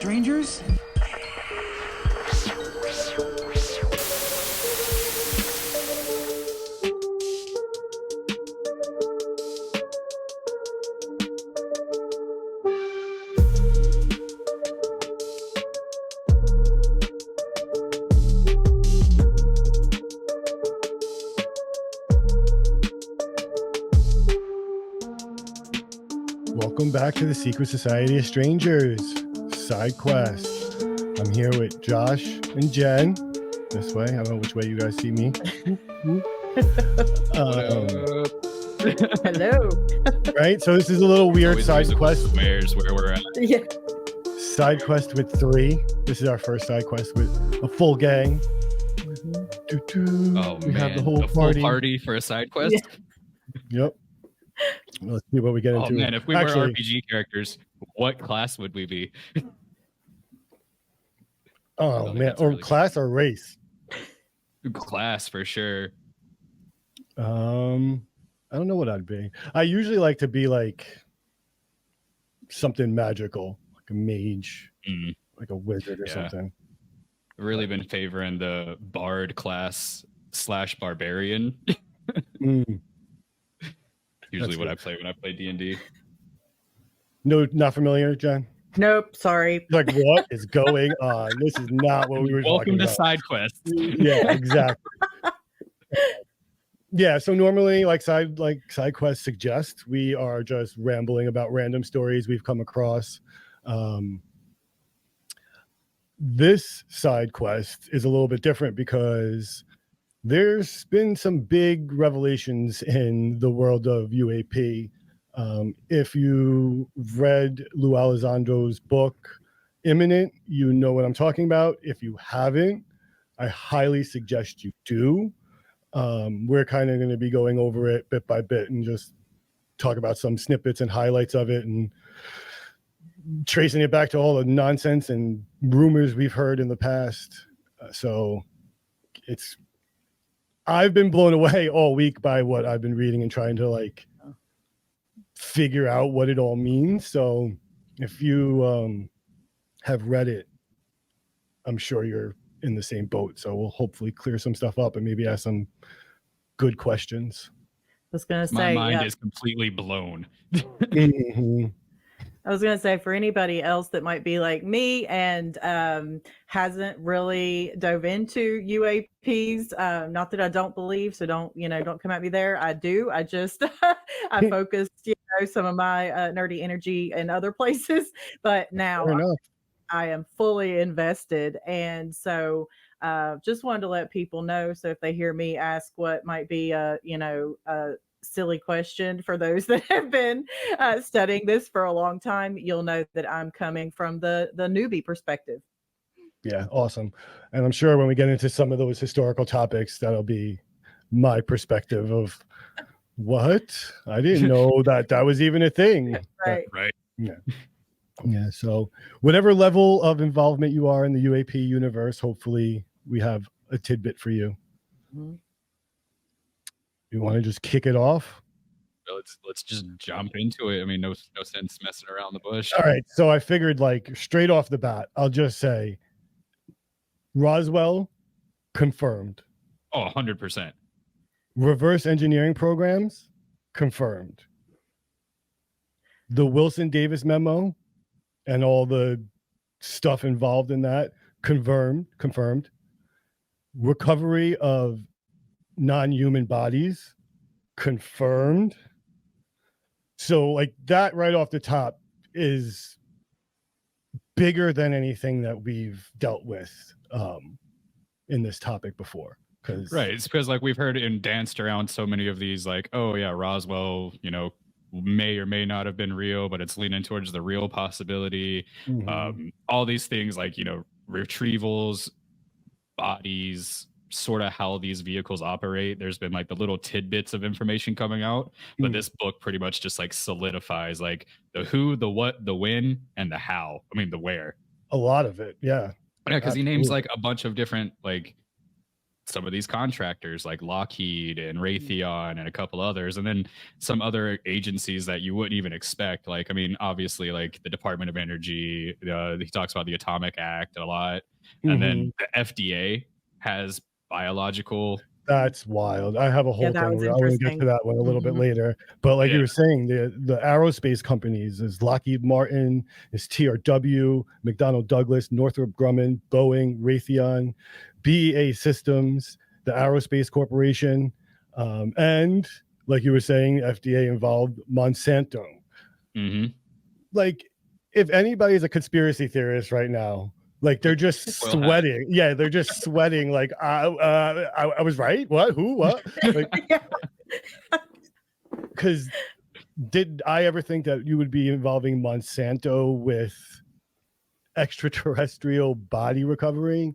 Strangers? Welcome back to the Secret Society of Strangers Side Quest. I'm here with Josh and Jen. This way. I don't know which way you guys see me. Hello. Right? So this is a little weird side quest. Where's where we're at. Yeah. Side quest with 3. This is our first side quest with a full gang. Oh, we man. have the whole a full party. party for a side quest? Yeah. Yep. Let's see what we get into. Oh, man. If we were RPG characters, what class would we be? Oh, man. Or really class or race? Class, for sure. I don't know what I'd be. I usually like to be like something magical, like a mage, like a wizard or something. I've really been favoring the bard class / barbarian. Usually what I play when I play D&D. No, not familiar, John? Nope, sorry. Like, what is going on? This is not what we were talking about. Welcome to Side Quest. Yeah, exactly. Yeah, so normally, like side quests suggest, we are just rambling about random stories we've come across. This side quest is a little bit different because there's been some big revelations in the world of UAP. If you read Lou Elizondo's book, Imminent, you know what I'm talking about. If you haven't, I highly suggest you do. We're kind of going to be going over it bit by bit and just talk about some snippets and highlights of it and tracing it back to all the nonsense and rumors we've heard in the past. So I've been blown away all week by what I've been reading and trying to like figure out what it all means. So if you have read it, I'm sure you're in the same boat. So we'll hopefully clear some stuff up and maybe ask some good questions. I was going to My say, mind is completely blown. I was going to say, for anybody else that might be like me and hasn't really dove into UAPs, not that I don't believe, so don't come at me there. I do. I just I focused, some of my nerdy energy in other places, but now I am fully invested, and so just wanted to let people know. So if they hear me ask what might be a silly question for those that have been studying this for a long time, you'll know that I'm coming from the newbie perspective. Yeah, awesome. And I'm sure when we get into some of those historical topics, that'll be my perspective of what? I didn't know that was even a thing. Right. Yeah. So whatever level of involvement you are in the UAP universe, hopefully we have a tidbit for you. Mm-hmm. You want to just kick it off? Let's just jump into it. I mean, no sense messing around the bush. All right. So I figured, like, straight off the bat, I'll just say Roswell confirmed. Oh, 100%. Reverse engineering programs confirmed. The Wilson Davis memo and all the stuff involved in that confirmed. Recovery of non-human bodies confirmed. So like that right off the top is bigger than anything that we've dealt with in this topic before. Right. It's because like we've heard and danced around so many of these, like, oh yeah, Roswell, may or may not have been real, but it's leaning towards the real possibility. All these things like, retrievals, bodies, sort of how these vehicles operate. There's been like the little tidbits of information coming out, but this book pretty much just like solidifies like the who, the what, the when, and the how. I mean, the where. A lot of it. Yeah. Yeah, because he names like a bunch of different like some of these contractors like Lockheed and Raytheon and a couple others, and then some other agencies that you wouldn't even expect. Like, I mean, obviously, like the Department of Energy, he talks about the Atomic Act a lot. And then the FDA has biological. That's wild. I have a whole that thing was where I want to get to that one a little bit later. But like you were saying, the aerospace companies is Lockheed Martin, is TRW, McDonnell Douglas, Northrop Grumman, Boeing, Raytheon, BAE Systems, the Aerospace Corporation, and like you were saying, FDA involved Monsanto. Like, if anybody's a conspiracy theorist right now, like they're just sweating. Yeah, they're just sweating. Like, I was right. What? Who? What? Like, because did I ever think that you would be involving Monsanto with extraterrestrial body recovery?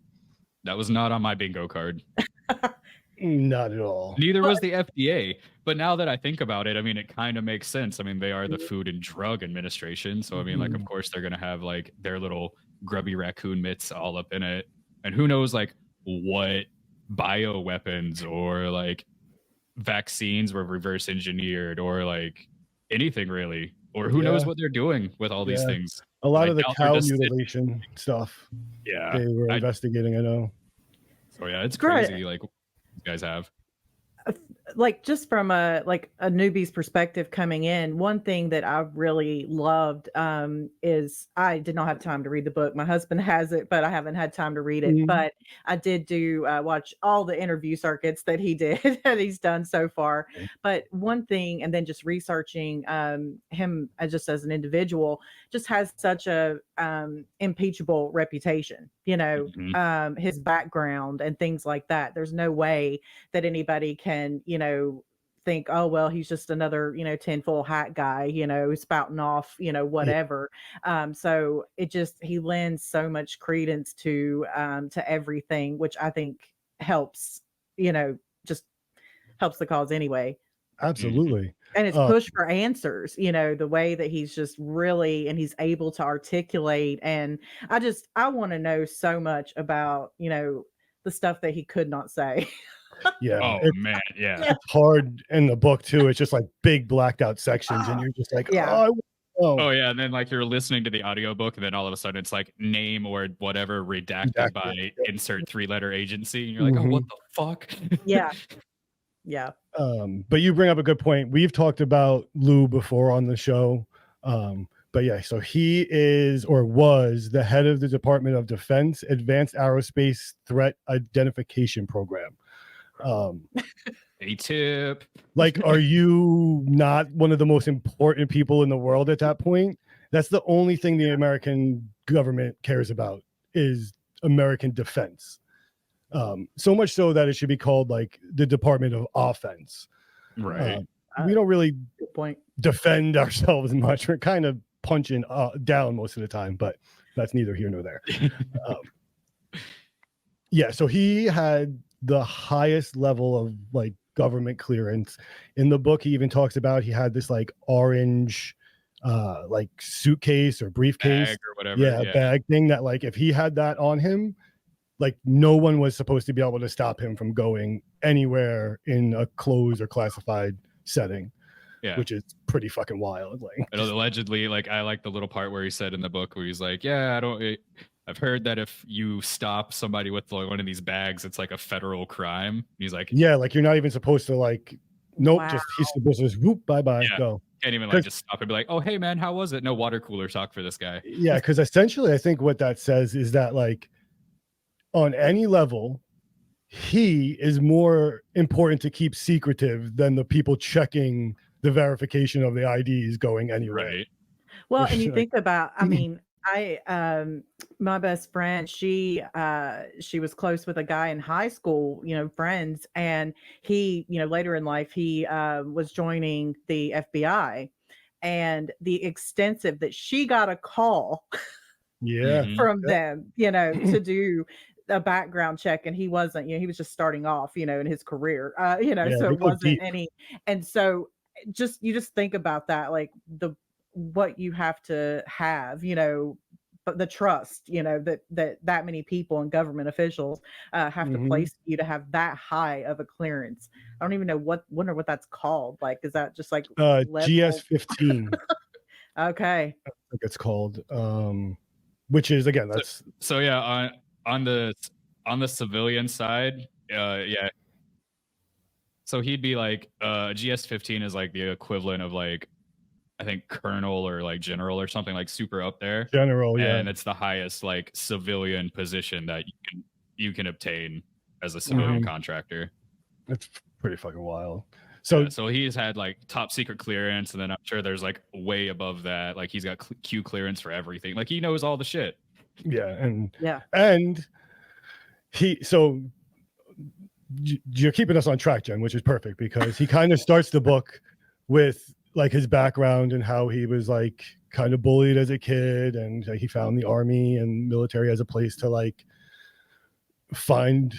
That was not on my bingo card. Not at all. Neither was the FDA. But now that I think about it, I mean, it kind of makes sense. I mean, they are the Food and Drug Administration. So, I mean, like, of course, they're going to have like their little grubby raccoon mitts all up in it. And who knows, like, what bioweapons or like vaccines were reverse engineered or like anything really. Or who knows what they're doing with all these things. A lot of the cow mutilation stuff. Yeah. They were investigating, I know. So, yeah, it's crazy. Like, what you guys have. Like, just from a newbie's perspective coming in, one thing that I really loved is I did not have time to read the book. My husband has it, but I haven't had time to read it. But I did watch all the interview circuits that he did that he's done so far. But one thing, and then just researching him just as an individual, just has such a impeachable reputation, you know, his background and things like that. There's no way that anybody can, you know, think, oh, well, he's just another, you know, tinfoil hat guy, you know, spouting off, you know, whatever. So it just, he lends so much credence to everything, which I think helps, you know, just helps the cause anyway. Absolutely. And it's push for answers, you know, the way that he's just really, and he's able to articulate. And I want to know so much about, you know, the stuff that he could not say. Yeah. Oh man, yeah. It's hard in the book too. It's just like big blacked out sections, and you're just like, oh yeah, and then like you're listening to the audiobook, and then all of a sudden it's like name or whatever redacted by insert 3-letter agency, and you're like, oh, what the fuck? Yeah. But you bring up a good point. We've talked about Lou before on the show. But yeah, so he is or was the head of the Department of Defense Advanced Aerospace Threat Identification Program. A tip. Like, are you not one of the most important people in the world at that point? That's the only thing the American government cares about is American defense. So much so that it should be called like the Department of Offense. Right. We don't really good point. defend ourselves much. We're kind of punching down most of the time, but that's neither here nor there. Yeah, so he had the highest level of like government clearance. In the book, he even talks about he had this like orange like suitcase or briefcase bag or whatever. Bag thing that like if he had that on him, like no one was supposed to be able to stop him from going anywhere in a closed or classified setting. Yeah, which is pretty fucking wild. Like, but allegedly, like I like the little part where he said in the book where he's like, I've heard that if you stop somebody with like one of these bags, it's like a federal crime. He's like, yeah, like you're not even supposed to like, nope, just he's supposed to just whoop, bye, go. Can't even like just stop and be like, oh, hey man, how was it? No water cooler talk for this guy. Yeah, because essentially I think what that says is that like on any level, he is more important to keep secretive than the people checking the verification of the IDs going anywhere. Right. Well, and you think about, I mean, my best friend, she was close with a guy in high school, you know, friends, and he, you know, later in life, he was joining the FBI, and the extensive that she got a call from them, you know, to do a background check, and he wasn't, you know, he was just starting off, you know, in his career, you know, so it wasn't any, and so you just think about that, like what you have to have, you know, the trust, you know, that many people and government officials have to place you to have that high of a clearance. I don't even know wonder what that's called. Like, is that just like GS-15? Okay. I think it's called. Which is, again, that's so yeah, on the civilian side, yeah. So he'd be like, GS-15 is like the equivalent of like, I think colonel or like general or something, like super up there. General, yeah. And it's the highest like civilian position that you can obtain as a civilian contractor. It's pretty fucking wild. So he's had like top secret clearance, and then I'm sure there's like way above that. Like he's got Q clearance for everything. Like he knows all the shit. Yeah, and you're keeping us on track, Jen, which is perfect, because he kind of starts the book with like his background and how he was like kind of bullied as a kid, and he found the army and military as a place to like find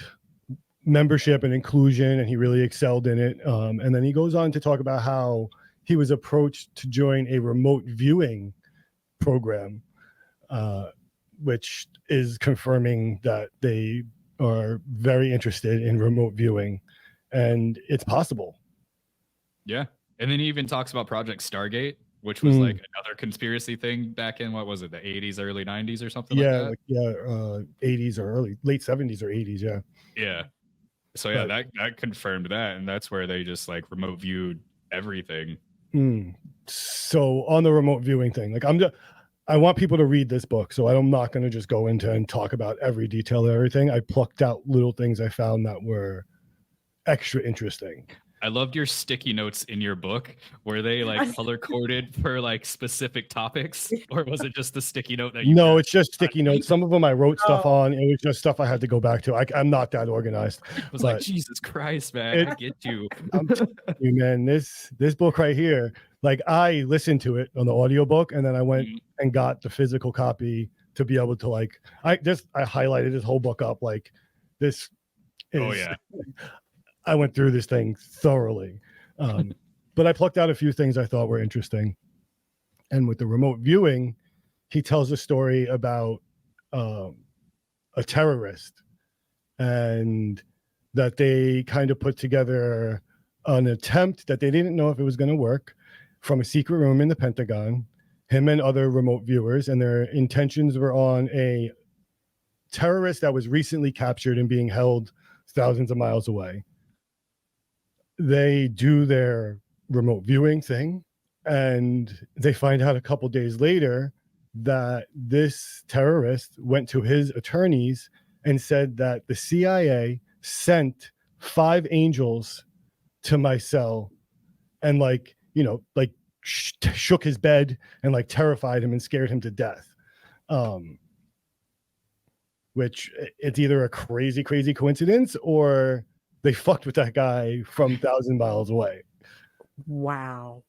membership and inclusion, and he really excelled in it. And then he goes on to talk about how he was approached to join a remote viewing program, which is confirming that they are very interested in remote viewing, and it's possible. Yeah. And then he even talks about Project Stargate, which was like another conspiracy thing back in, what was it, the 80s, early 90s or something like that? 80s or late 70s or 80s, yeah. Yeah. So yeah, that confirmed that, and that's where they just like remote viewed everything. So on the remote viewing thing, like I want people to read this book, so I'm not going to just go into and talk about every detail of everything. I plucked out little things I found that were extra interesting. I loved your sticky notes in your book. Were they like color coded for like specific topics, or was it just the sticky note that you? No, it's just sticky notes. Some of them I wrote stuff on. It was just stuff I had to go back to. I'm not that organized. I was like, Jesus Christ, man, I get you. I'm telling you, man, this book right here, like I listened to it on the audiobook, and then I went and got the physical copy to be able to like I highlighted this whole book up. Like this is, oh yeah. I went through this thing thoroughly, but I plucked out a few things I thought were interesting. And with the remote viewing, he tells a story about a terrorist, and that they kind of put together an attempt that they didn't know if it was going to work from a secret room in the Pentagon, him and other remote viewers, and their intentions were on a terrorist that was recently captured and being held thousands of miles away. They do their remote viewing thing, and they find out a couple days later that this terrorist went to his attorneys and said that the CIA sent 5 angels to my cell and like, you know, like shook his bed and like terrified him and scared him to death. Which it's either a crazy coincidence, or they fucked with that guy from 1,000 miles away. Wow.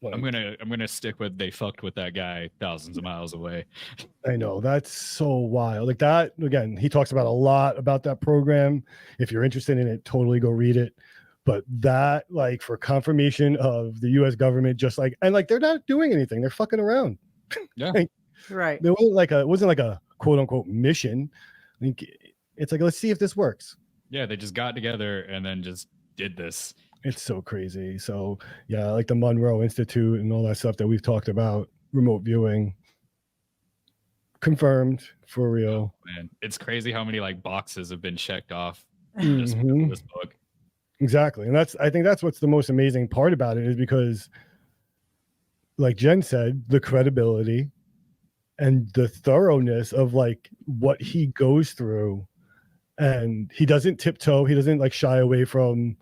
I'm gonna stick with they fucked with that guy thousands of miles away. I know, that's so wild. Like that, again, he talks about a lot about that program. If you're interested in it, totally go read it. But that, like, for confirmation of the U.S. government, just like, and like they're not doing anything, they're fucking around. Yeah, like, right. It wasn't like a quote unquote mission. I think it's like, let's see if this works. Yeah, they just got together and then just did this. It's so crazy. So yeah, like the Monroe Institute and all that stuff that we've talked about, remote viewing, confirmed for real. Oh, man, it's crazy how many like boxes have been checked off just with this book. Exactly. And I think that's what's the most amazing part about it, is because, like Jen said, the credibility and the thoroughness of like what he goes through, and he doesn't tiptoe, he doesn't like shy away from,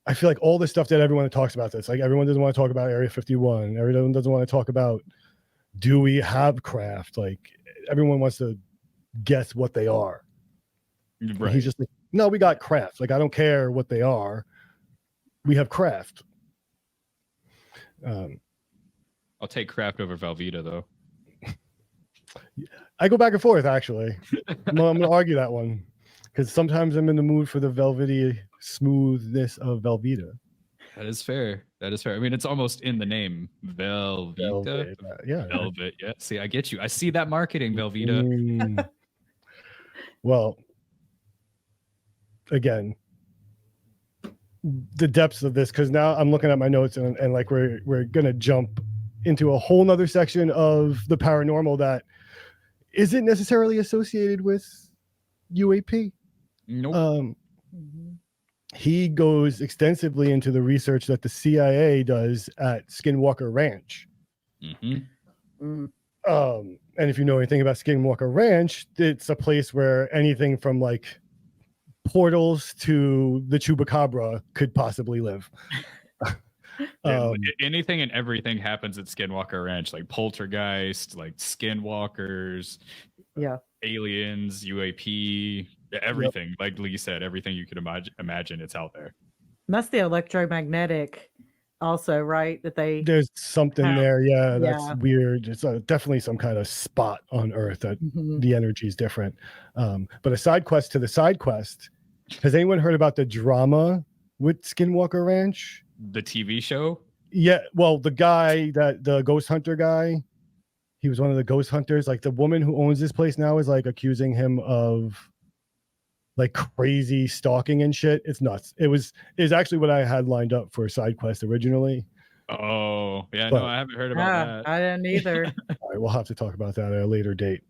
I feel like all the stuff that everyone talks about this, like everyone doesn't want to talk about Area 51, everyone doesn't want to talk about, do we have craft? Like everyone wants to guess what they are. Right. He's just like, no, we got craft. Like, I don't care what they are. We have craft. I'll take craft over Velveeta, though. I go back and forth, actually. I'm going to argue that one, because sometimes I'm in the mood for the velvety smoothness of Velveeta. That is fair. That is fair. I mean, it's almost in the name, Velveeta. Velvet, yeah. Velvet. Yeah. See, I get you. I see that marketing, Velveeta. Well, again, the depths of this, because now I'm looking at my notes and like we're gonna jump into a whole nother section of the paranormal that isn't necessarily associated with UAP. Nope. He goes extensively into the research that the CIA does at Skinwalker Ranch. Mm-hmm. And if you know anything about Skinwalker Ranch, it's a place where anything from like portals to the Chupacabra could possibly live. Anything and everything happens at Skinwalker Ranch, like poltergeist, like skinwalkers, aliens, UAP, everything. Like Lee said, everything you could imagine, it's out there. And that's the electromagnetic also, right? That there's something there. Yeah, that's weird. It's definitely some kind of spot on Earth that the energy is different. But a side quest to the side quest. Has anyone heard about the drama with Skinwalker Ranch? The TV show? Yeah. Well, the ghost hunter guy, he was one of the ghost hunters. Like the woman who owns this place now is like accusing him of like crazy stalking and shit. It's nuts. It's actually what I had lined up for side quest originally. Oh, yeah, no, I haven't heard about that. I didn't either. All right, we'll have to talk about that at a later date.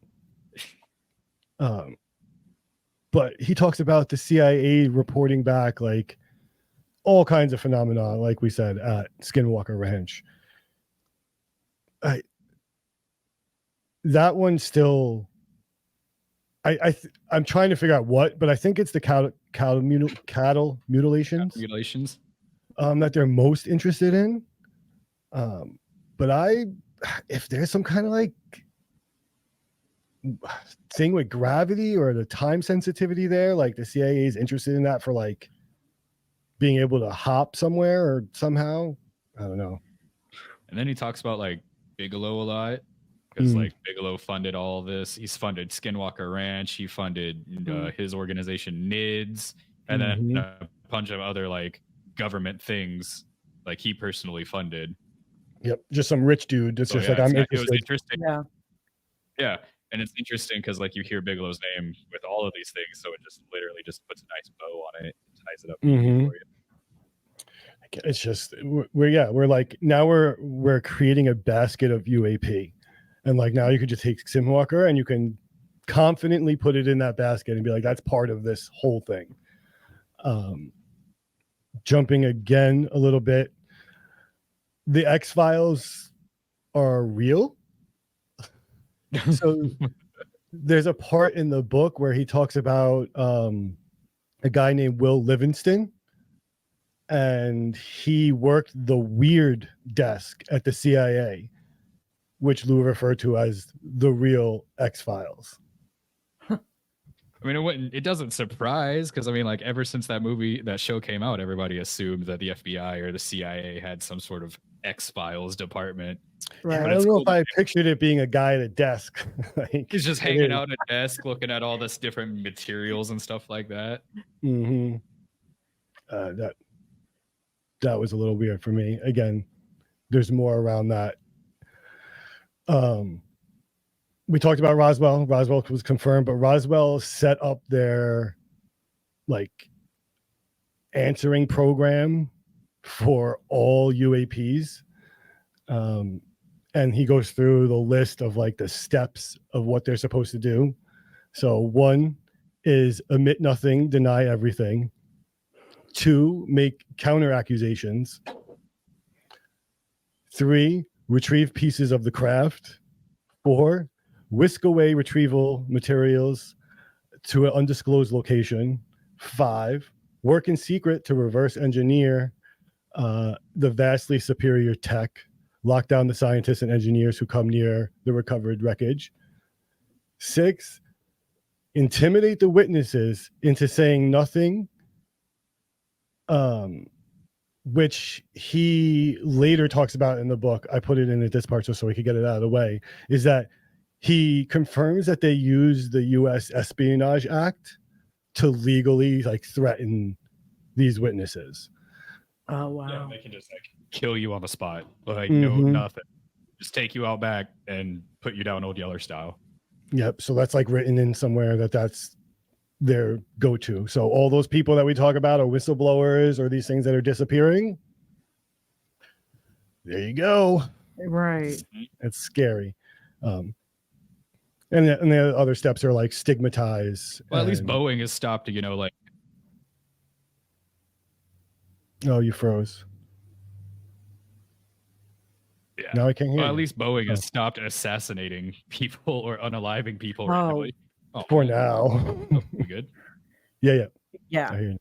But he talks about the CIA reporting back like all kinds of phenomena, like we said, at Skinwalker Ranch. That one still, I'm trying to figure out what, but I think it's the cattle mutilations. Mutilations. That they're most interested in. But if there's some kind of like thing with gravity or the time sensitivity there, like the CIA is interested in that for like being able to hop somewhere or somehow, I don't know. And then he talks about like Bigelow a lot because like Bigelow funded all this. He's funded Skinwalker Ranch. He funded his organization NIDS, and then a bunch of other like government things like he personally funded. Yep, just some rich dude that's just like, I'm interested. It was interesting. Yeah. And it's interesting because like you hear Bigelow's name with all of these things, so it just literally just puts a nice bow on it, and ties it up for you. It's just we're like now we're creating a basket of UAP, and like now you could just take Skinwalker and you can confidently put it in that basket and be like, that's part of this whole thing. Jumping again a little bit, the X-Files are real. So there's a part in the book where he talks about a guy named Will Livingston, and he worked the weird desk at the CIA, which Lou referred to as the real X-Files. I mean, it doesn't surprise because I mean, like ever since that show came out, everybody assumed that the FBI or the CIA had some sort of X-Files department. Right. I don't know if I pictured it being a guy at a desk. Like, he's just hanging out at a desk, looking at all this different materials and stuff like that. That was a little weird for me. Again, there's more around that. We talked about Roswell. Roswell was confirmed, but Roswell set up their like answering program for all UAPs. And he goes through the list of like the steps of what they're supposed to do. So 1 is admit nothing, deny everything. 2, make counter accusations. 3, retrieve pieces of the craft. 4, whisk away retrieval materials to an undisclosed location. 5, work in secret to reverse engineer the vastly superior tech. Lock down the scientists and engineers who come near the recovered wreckage. 6, intimidate the witnesses into saying nothing, which he later talks about in the book. I put it in at this part just so we could get it out of the way, is that he confirms that they use the U.S. Espionage Act to legally like threaten these witnesses. Oh Yeah, wow. they can just like kill you on the spot, like Mhm. nothing. Just take you out back and put you down Old Yeller style. Yep. So that's like written in somewhere that's their go-to. So all those people that we talk about are whistleblowers or these things that are disappearing. There you go. Right. It's scary. Um, and the other steps are like stigmatize. Well, at least and- Boeing has stopped, like Oh, you froze. yeah. Now I can't hear Well, at you. least Boeing Oh. has stopped assassinating people or unaliving people Oh. randomly. Oh, For man. now. Oh, we good? Yeah. Yeah. I hear you.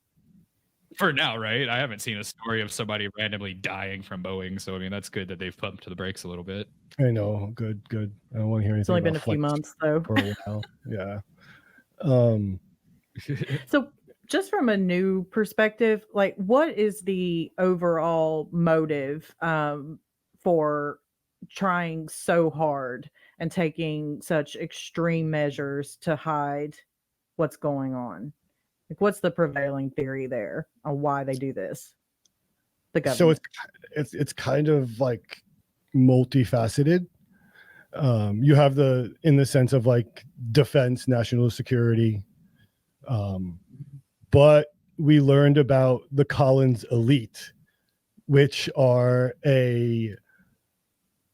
For now, right? I haven't seen a story of somebody randomly dying from Boeing, so I mean that's good that they've pumped to the brakes a little bit. I know. Good. I don't want to hear anything. It's only been a about few flights months though. for a while. Yeah. So just from a new perspective, like what is the overall motive for trying so hard and taking such extreme measures to hide what's going on? Like what's the prevailing theory there on why they do this? The So government. it's kind of like multifaceted. You have in the sense of like defense, national security, but we learned about the Collins elite, which are a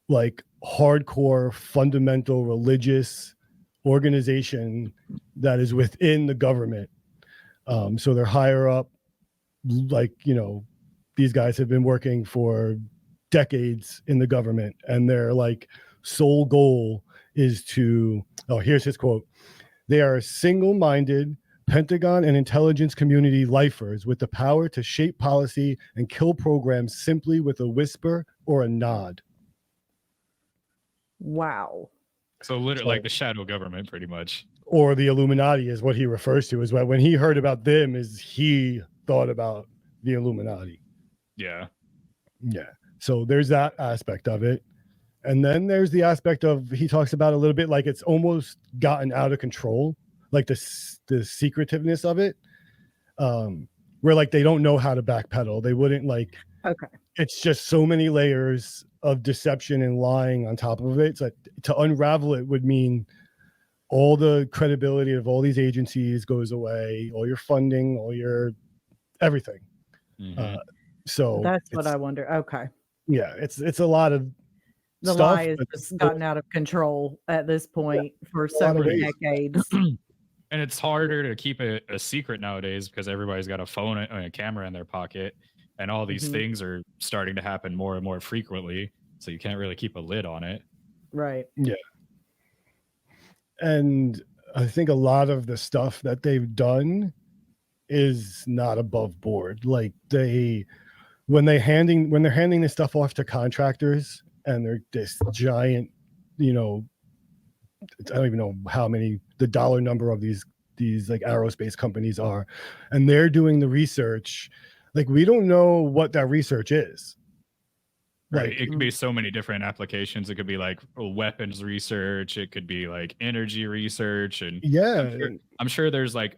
like hardcore fundamental religious organization that is within the government. So they're higher up, like, these guys have been working for decades in the government, and their like sole goal is to, here's his quote: "They are single-minded Pentagon and intelligence community lifers with the power to shape policy and kill programs simply with a whisper or a nod." Wow. So literally like the shadow government, pretty much. Or the Illuminati is what he refers to, is when he heard about them is he thought about the Illuminati. Yeah. Yeah. So there's that aspect of it. And then there's the aspect of, he talks about a little bit like it's almost gotten out of control, like the secretiveness of it, where like they don't know how to backpedal. They wouldn't like, Okay. it's just so many layers of deception and lying on top of it. It's like to unravel it would mean all the credibility of all these agencies goes away, all your funding, all your everything. Mhm. So That's what I wonder. Okay. Yeah, it's a lot of The stuff, lie has but just gotten out of control at this point for a lot of several ways. decades. And it's harder to keep it a secret nowadays because everybody's got a phone and a camera in their pocket, and all these Mhm. things are starting to happen more and more frequently. So you can't really keep a lid on it. Right. And I think a lot of the stuff that they've done is not above board. Like when they're handing this stuff off to contractors, and they're this giant, I don't even know how many the dollar number of these like aerospace companies are, and they're doing the research. Like, we don't know what that research is. Right. Like, It could be so many different applications. It could be like weapons research. It could be like energy research. And yeah, I'm sure there's like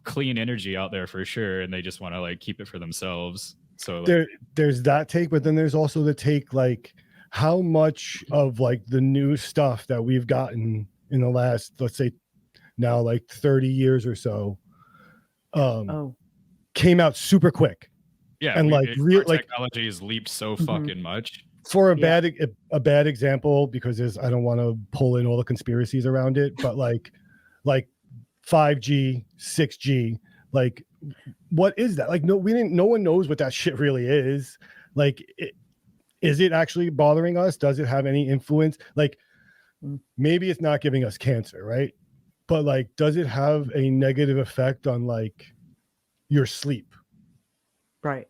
clean energy out there for sure. And they just want to like keep it for themselves. So like, there's that take, but then there's also the take like how much of like the new stuff that we've gotten in the last, let's say now, like 30 years or so, came out super quick. yeah. And like real, like technology has leaped so Mhm. fucking much. for a bad example, because I don't want to pull in all the conspiracies around it, but like 5G, 6G, like what is that? Like, no one knows what that shit really is. Like, is it actually bothering us? Does it have any influence? Like, maybe it's not giving us cancer, right? But like, does it have a negative effect on like your sleep? Right.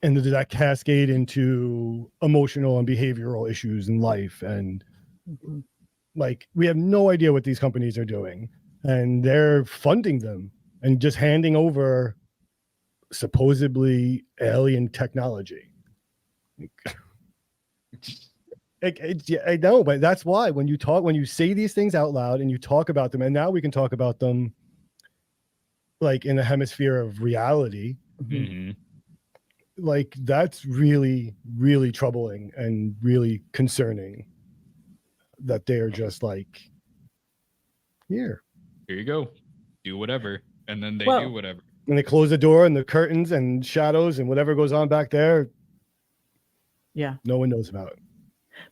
And does that cascade into emotional and behavioral issues in life? And Mhm. like, we have no idea what these companies are doing, and they're funding them and just handing over supposedly alien technology. I know, but that's why when you say these things out loud and you talk about them, and now we can talk about them like in a hemisphere of reality, Mhm. Mhm. like that's really, really troubling and really concerning that they're just like, here you go, do whatever, and then they Well- do whatever. and they close the door and the curtains and shadows and whatever goes on back there, Yeah. no one knows about it.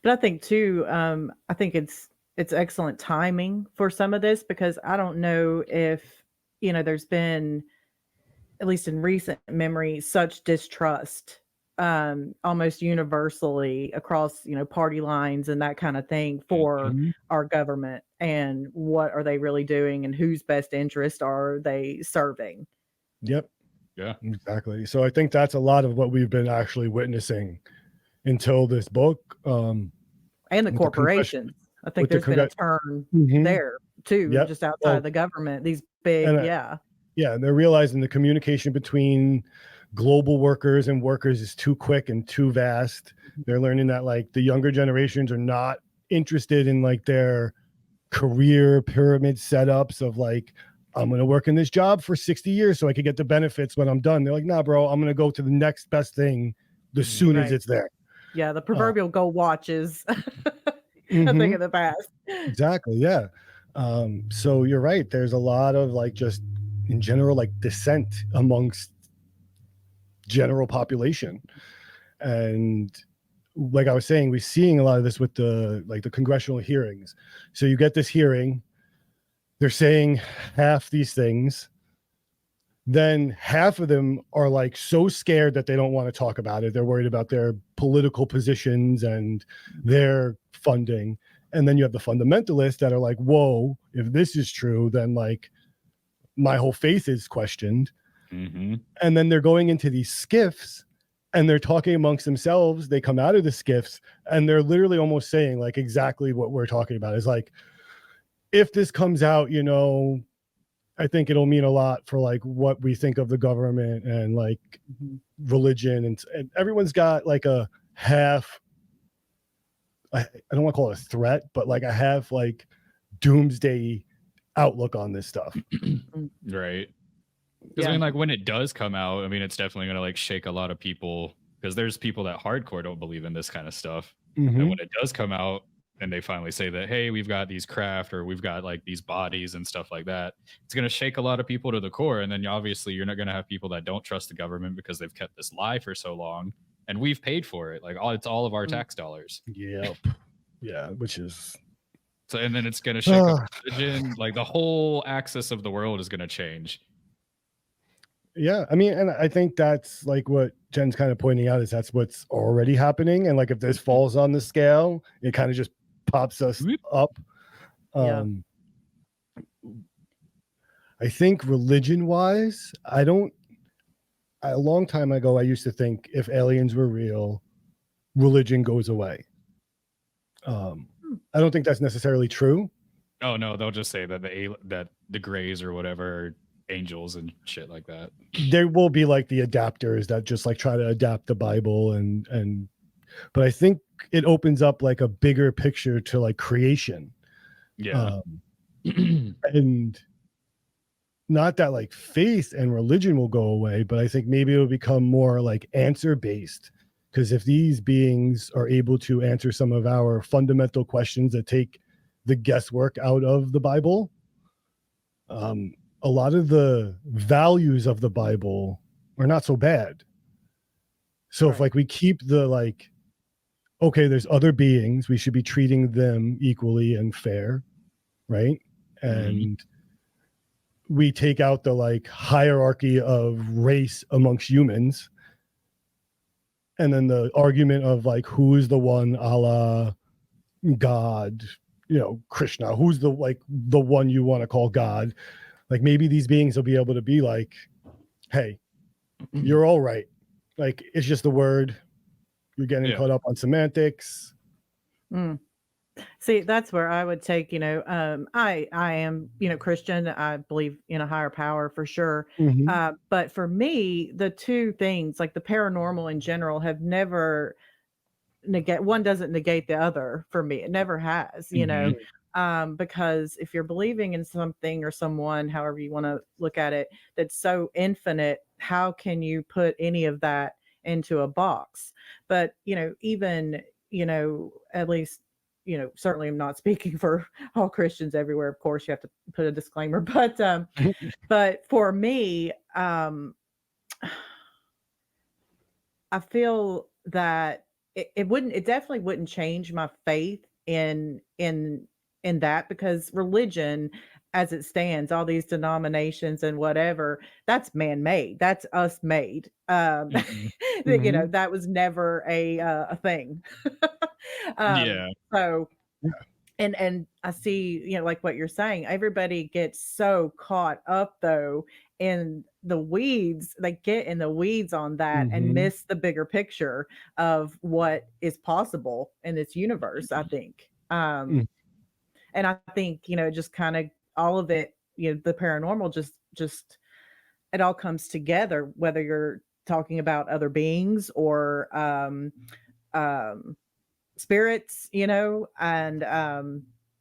But I think too, I think it's excellent timing for some of this, because I don't know if, there's been, at least in recent memory, such distrust almost universally across, party lines and that kind of thing for Mhm. our government, and what are they really doing and whose best interest are they serving. Yep, Yeah. exactly. So I think that's a lot of what we've been actually witnessing until this book. And the With the corporations. I think with the there's been a turn Mhm. there too, Yep. just outside Well, of the government. These big, and yeah. Yeah, and they're realizing the communication between global workers and workers is too quick and too vast. They're learning that like the younger generations are not interested in like their career pyramid setups of like, I'm going to work in this job for 60 years so I can get the benefits when I'm done. They're like, nah, bro, I'm going to go to the next best thing as soon as Right. it's there. Yeah, the proverbial gold watches a Mhm. thing of the past. Exactly. Yeah. So you're right. There's a lot of like just in general, like dissent amongst general population. And like I was saying, we're seeing a lot of this with the congressional hearings. So you get this hearing, they're saying half these things, then half of them are like so scared that they don't want to talk about it. They're worried about their political positions and their funding. And then you have the fundamentalists that are like, whoa, if this is true, then like my whole faith is questioned. Mm-hmm. And then they're going into these skiffs and they're talking amongst themselves. They come out of the skiffs and they're literally almost saying like exactly what we're talking about. Is like, if this comes out, I think it'll mean a lot for like what we think of the government and like religion, and everyone's got like a half, I don't want to call it a threat, but like a half like doomsday outlook on this stuff. Right. Because I mean, like when it does come out, I mean, it's definitely going to like shake a lot of people, because there's people that hardcore don't believe in this kind of stuff. Mhm. And when it does come out and they finally say that, hey, we've got these craft or we've got like these bodies and stuff like that, it's going to shake a lot of people to the core. And then obviously you're not going to have people that don't trust the government because they've kept this lie for so long and we've paid for it. Like it's all of our tax dollars. Yep. Yeah, which is so, and then it's going to shake up religion. Like the whole axis of the world is going to change. Yeah, I mean, and I think that's like what Jen's kind of pointing out, is that's what's already happening. And like if this falls on the scale, it kind of just pops us up. Yeah. I think religion wise, a long time ago, I used to think if aliens were real, religion goes away. I don't think that's necessarily true. Oh no, they'll just say that the Greys or whatever are angels and shit like that. There will be like the adapters that just like try to adapt the Bible but I think it opens up like a bigger picture to like creation. Yeah. And not that like faith and religion will go away, but I think maybe it'll become more like answer based. Because if these beings are able to answer some of our fundamental questions that take the guesswork out of the Bible, a lot of the values of the Bible are not so bad. So if like we keep the like, okay, there's other beings, we should be treating them equally and fair, right? And we take out the like hierarchy of race amongst humans, and then the argument of like who's the one, a la God, Krishna, who's the one you want to call God. Like maybe these beings will be able to be like, hey, you're all right. Like it's just a word. You're getting caught up on semantics. See, that's where I would take, I am, Christian. I believe in a higher power for sure. But for me, the two things, like the paranormal in general, have never one doesn't negate the other for me. It never has, because if you're believing in something or someone, however you want to look at it, that's so infinite, how can you put any of that into a box. But, even, at least, certainly I'm not speaking for all Christians everywhere. Of course, you have to put a disclaimer, but for me, I feel that it definitely wouldn't change my faith in that, because religion as it stands, all these denominations and whatever, that's man-made. That's us made. Mhm. That was never a thing. Yeah. So Yeah. and I see, like what you're saying, everybody gets so caught up though in the weeds. They get in the weeds on that and miss the bigger picture of what is possible in this universe, I think. Mm. And I think, just kind of all of it, the paranormal just it all comes together, whether you're talking about other beings or um spirits, and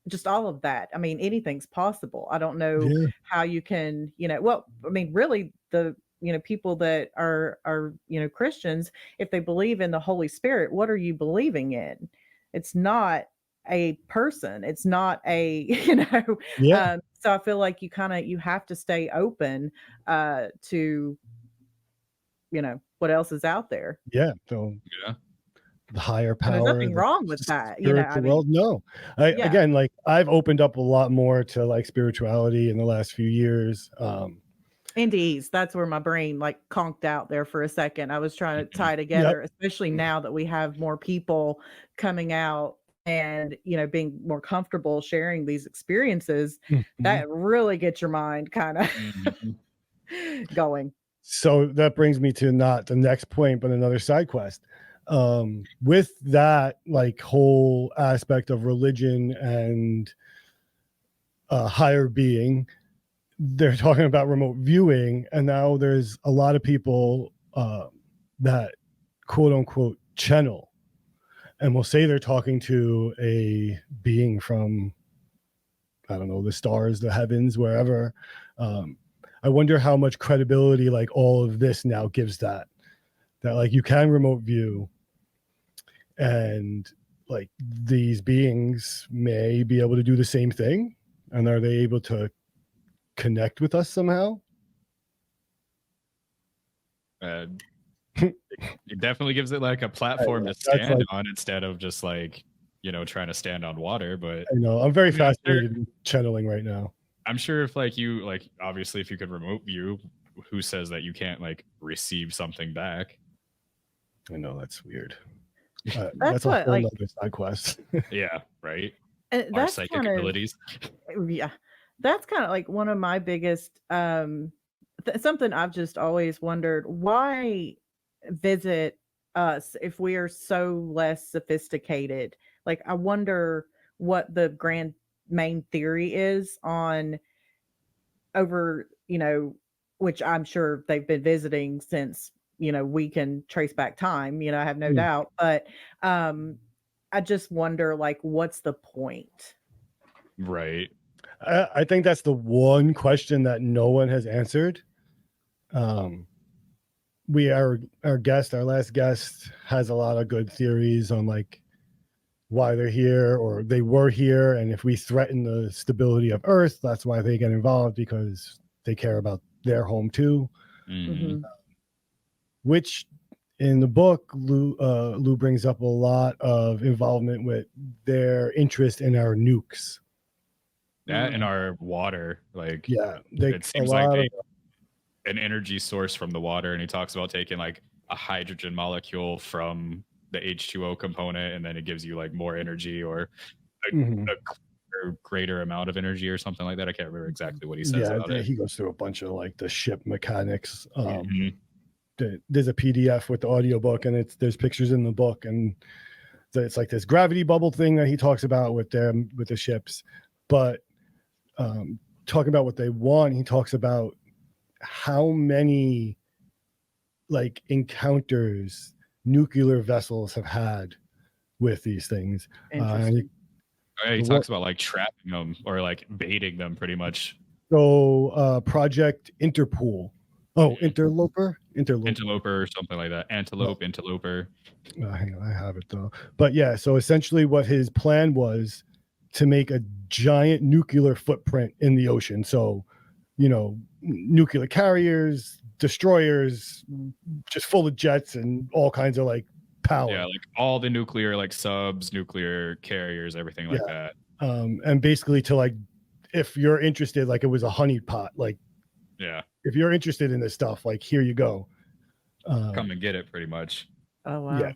just all of that. I mean, anything's possible. I don't know Yeah. how you can, well, I mean, really the people that are Christians, if they believe in the Holy Spirit, what are you believing in? It's not a person. It's not a, Yeah. so I feel like you have to stay open to, what else is out there. Yeah. So Yeah. the higher And there's power, nothing the wrong with that, spiritual I mean, world. No, yeah. again, like I've opened up a lot more to like spirituality in the last few years. Indies, that's where my brain like conked out there for a second. I was trying to tie Yep. together, especially now that we have more people coming out and, being more comfortable sharing these experiences. Mhm. That really gets your mind kind of Mhm. going. So that brings me to not the next point, but another side quest. With that, like whole aspect of religion and higher being, they're talking about remote viewing, and now there's a lot of people that quote unquote channel, and will say they're talking to a being from, I don't know, the stars, the heavens, wherever. I wonder how much credibility like all of this now gives that like you can remote view, and like these beings may be able to do the same thing, and are they able to connect with us somehow? Uh, it definitely gives it like a platform to stand on instead of just like, trying to stand on water. But I know I'm very I'm sure, fascinated in channeling right now. I'm sure if like you like obviously if you could remote view, who says that you can't like receive something back? I know that's weird. That's That's a what whole like nother side quest. Yeah, right. Our that's psychic kind of abilities. yeah. That's kind of like one of my biggest something I've just always wondered, why visit us if we are so less sophisticated? Like, I wonder what the grand main theory is on over, which I'm sure they've been visiting since, we can trace back time, I have no Mm. doubt. But I just wonder, like, what's the point? Right. I think that's the one question that no one has answered. Our last guest has a lot of good theories on like why they're here, or they were here, and if we threaten the stability of Earth, that's why they get involved, because they care about their home too. Mhm. Which in the book, Lou brings up a lot of involvement with their interest in our nukes. That and our water, like Yeah, it seems like an energy source from the water, and he talks about taking like a hydrogen molecule from the H2O component, and then it gives you like more energy or a greater amount of energy or something like that. I can't remember exactly what he says about it. He goes through a bunch of like the ship mechanics. Mhm. There's a PDF with the audiobook, and there's pictures in the book, and it's like this gravity bubble thing that he talks about with them with the ships. But talking about what they want, he talks about how many like encounters nuclear vessels have had with these things. Interesting. He talks about like trapping them or like baiting them pretty much. So Project Interpol Oh, interloper. Interloper or something like that. Antelope, interloper. Hang on, I have it though. But yeah, so essentially, what his plan was to make a giant nuclear footprint in the ocean. So, nuclear carriers, destroyers, just full of jets and all kinds of like power. Yeah, like all the nuclear like subs, nuclear carriers, everything like that. And basically to like, if you're interested, like it was a honeypot. Like, yeah, if you're interested in this stuff, like here you go. Come and get it, pretty much. Oh wow. Yeah.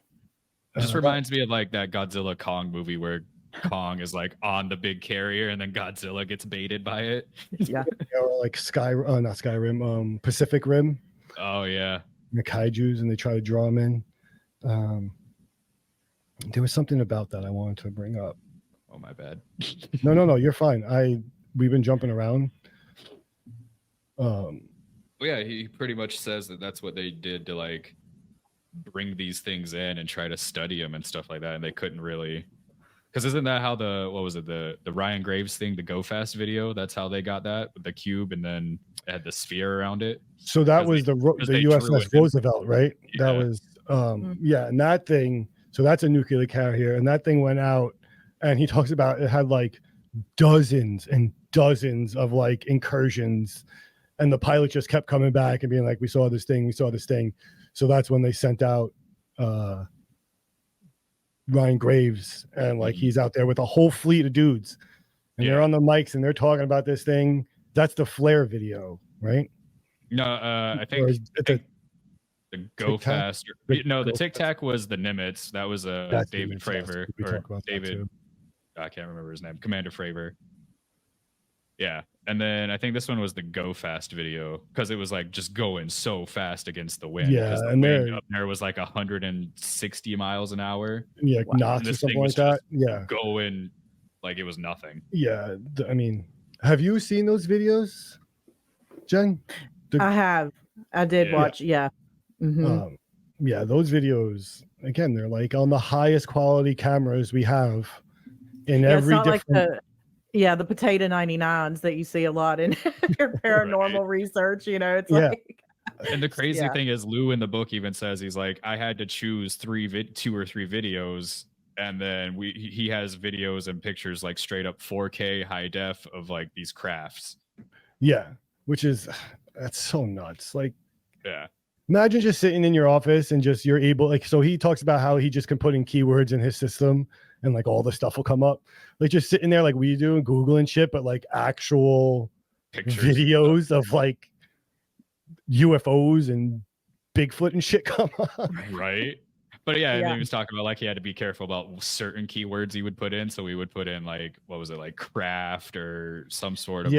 Just reminds me of like that Godzilla Kong movie where Kong is like on the big carrier and then Godzilla gets baited by it. Yeah. Or like not Skyrim, Pacific Rim. Oh yeah. The kaijus, and they try to draw them in. There was something about that I wanted to bring up. Oh my bad. No, you're fine. We've been jumping around. Well, yeah, he pretty much says that that's what they did to like bring these things in and try to study them and stuff like that, and they couldn't really. Because isn't that how the Ryan Graves thing, the Go Fast video? That's how they got that with the cube, and then it had the sphere around it. So that was the USS Roosevelt, right? Yeah. That was and that thing. So that's a nuclear carrier, and that thing went out, and he talks about it had like dozens and dozens of like incursions, and the pilot just kept coming back and being like, "We saw this thing, we saw this thing." So that's when they sent out Ryan Graves, and like he's out there with a whole fleet of dudes, and they're on the mics and they're talking about this thing. That's the flare video, right? No, I think the Go Fast. The Tic Tac was the Nimitz. That was David Fravor or David. I can't remember his name. Commander Fravor. Yeah, and then I think this one was the Go Fast video because it was like just going so fast against the wind. Yeah, the and wind up there was like 160 miles an hour. Yeah, knots or something like that. Yeah, going like it was nothing. Yeah, I mean, have you seen those videos, Jen? I have. I did watch. Yeah. Mm-hmm. Yeah, those videos again. They're like on the highest quality cameras we have in every different. Like the potato 99s that you see a lot in your paranormal research, it's like. And the crazy thing is, Lou in the book even says he's like, I had to choose 2 or 3 videos, and then he has videos and pictures like straight up 4K high def of like these crafts. Yeah, that's so nuts. Like, yeah. Imagine just sitting in your office and just you're able, like, so he talks about how he just can put in keywords in his system and like all the stuff will come up. Like just sitting there like we do and Googling shit, but like actual pictures, videos of like UFOs and Bigfoot and shit come up. Right. But and then he was talking about like he had to be careful about certain keywords he would put in. So we would put in like, what was it, like craft or some sort of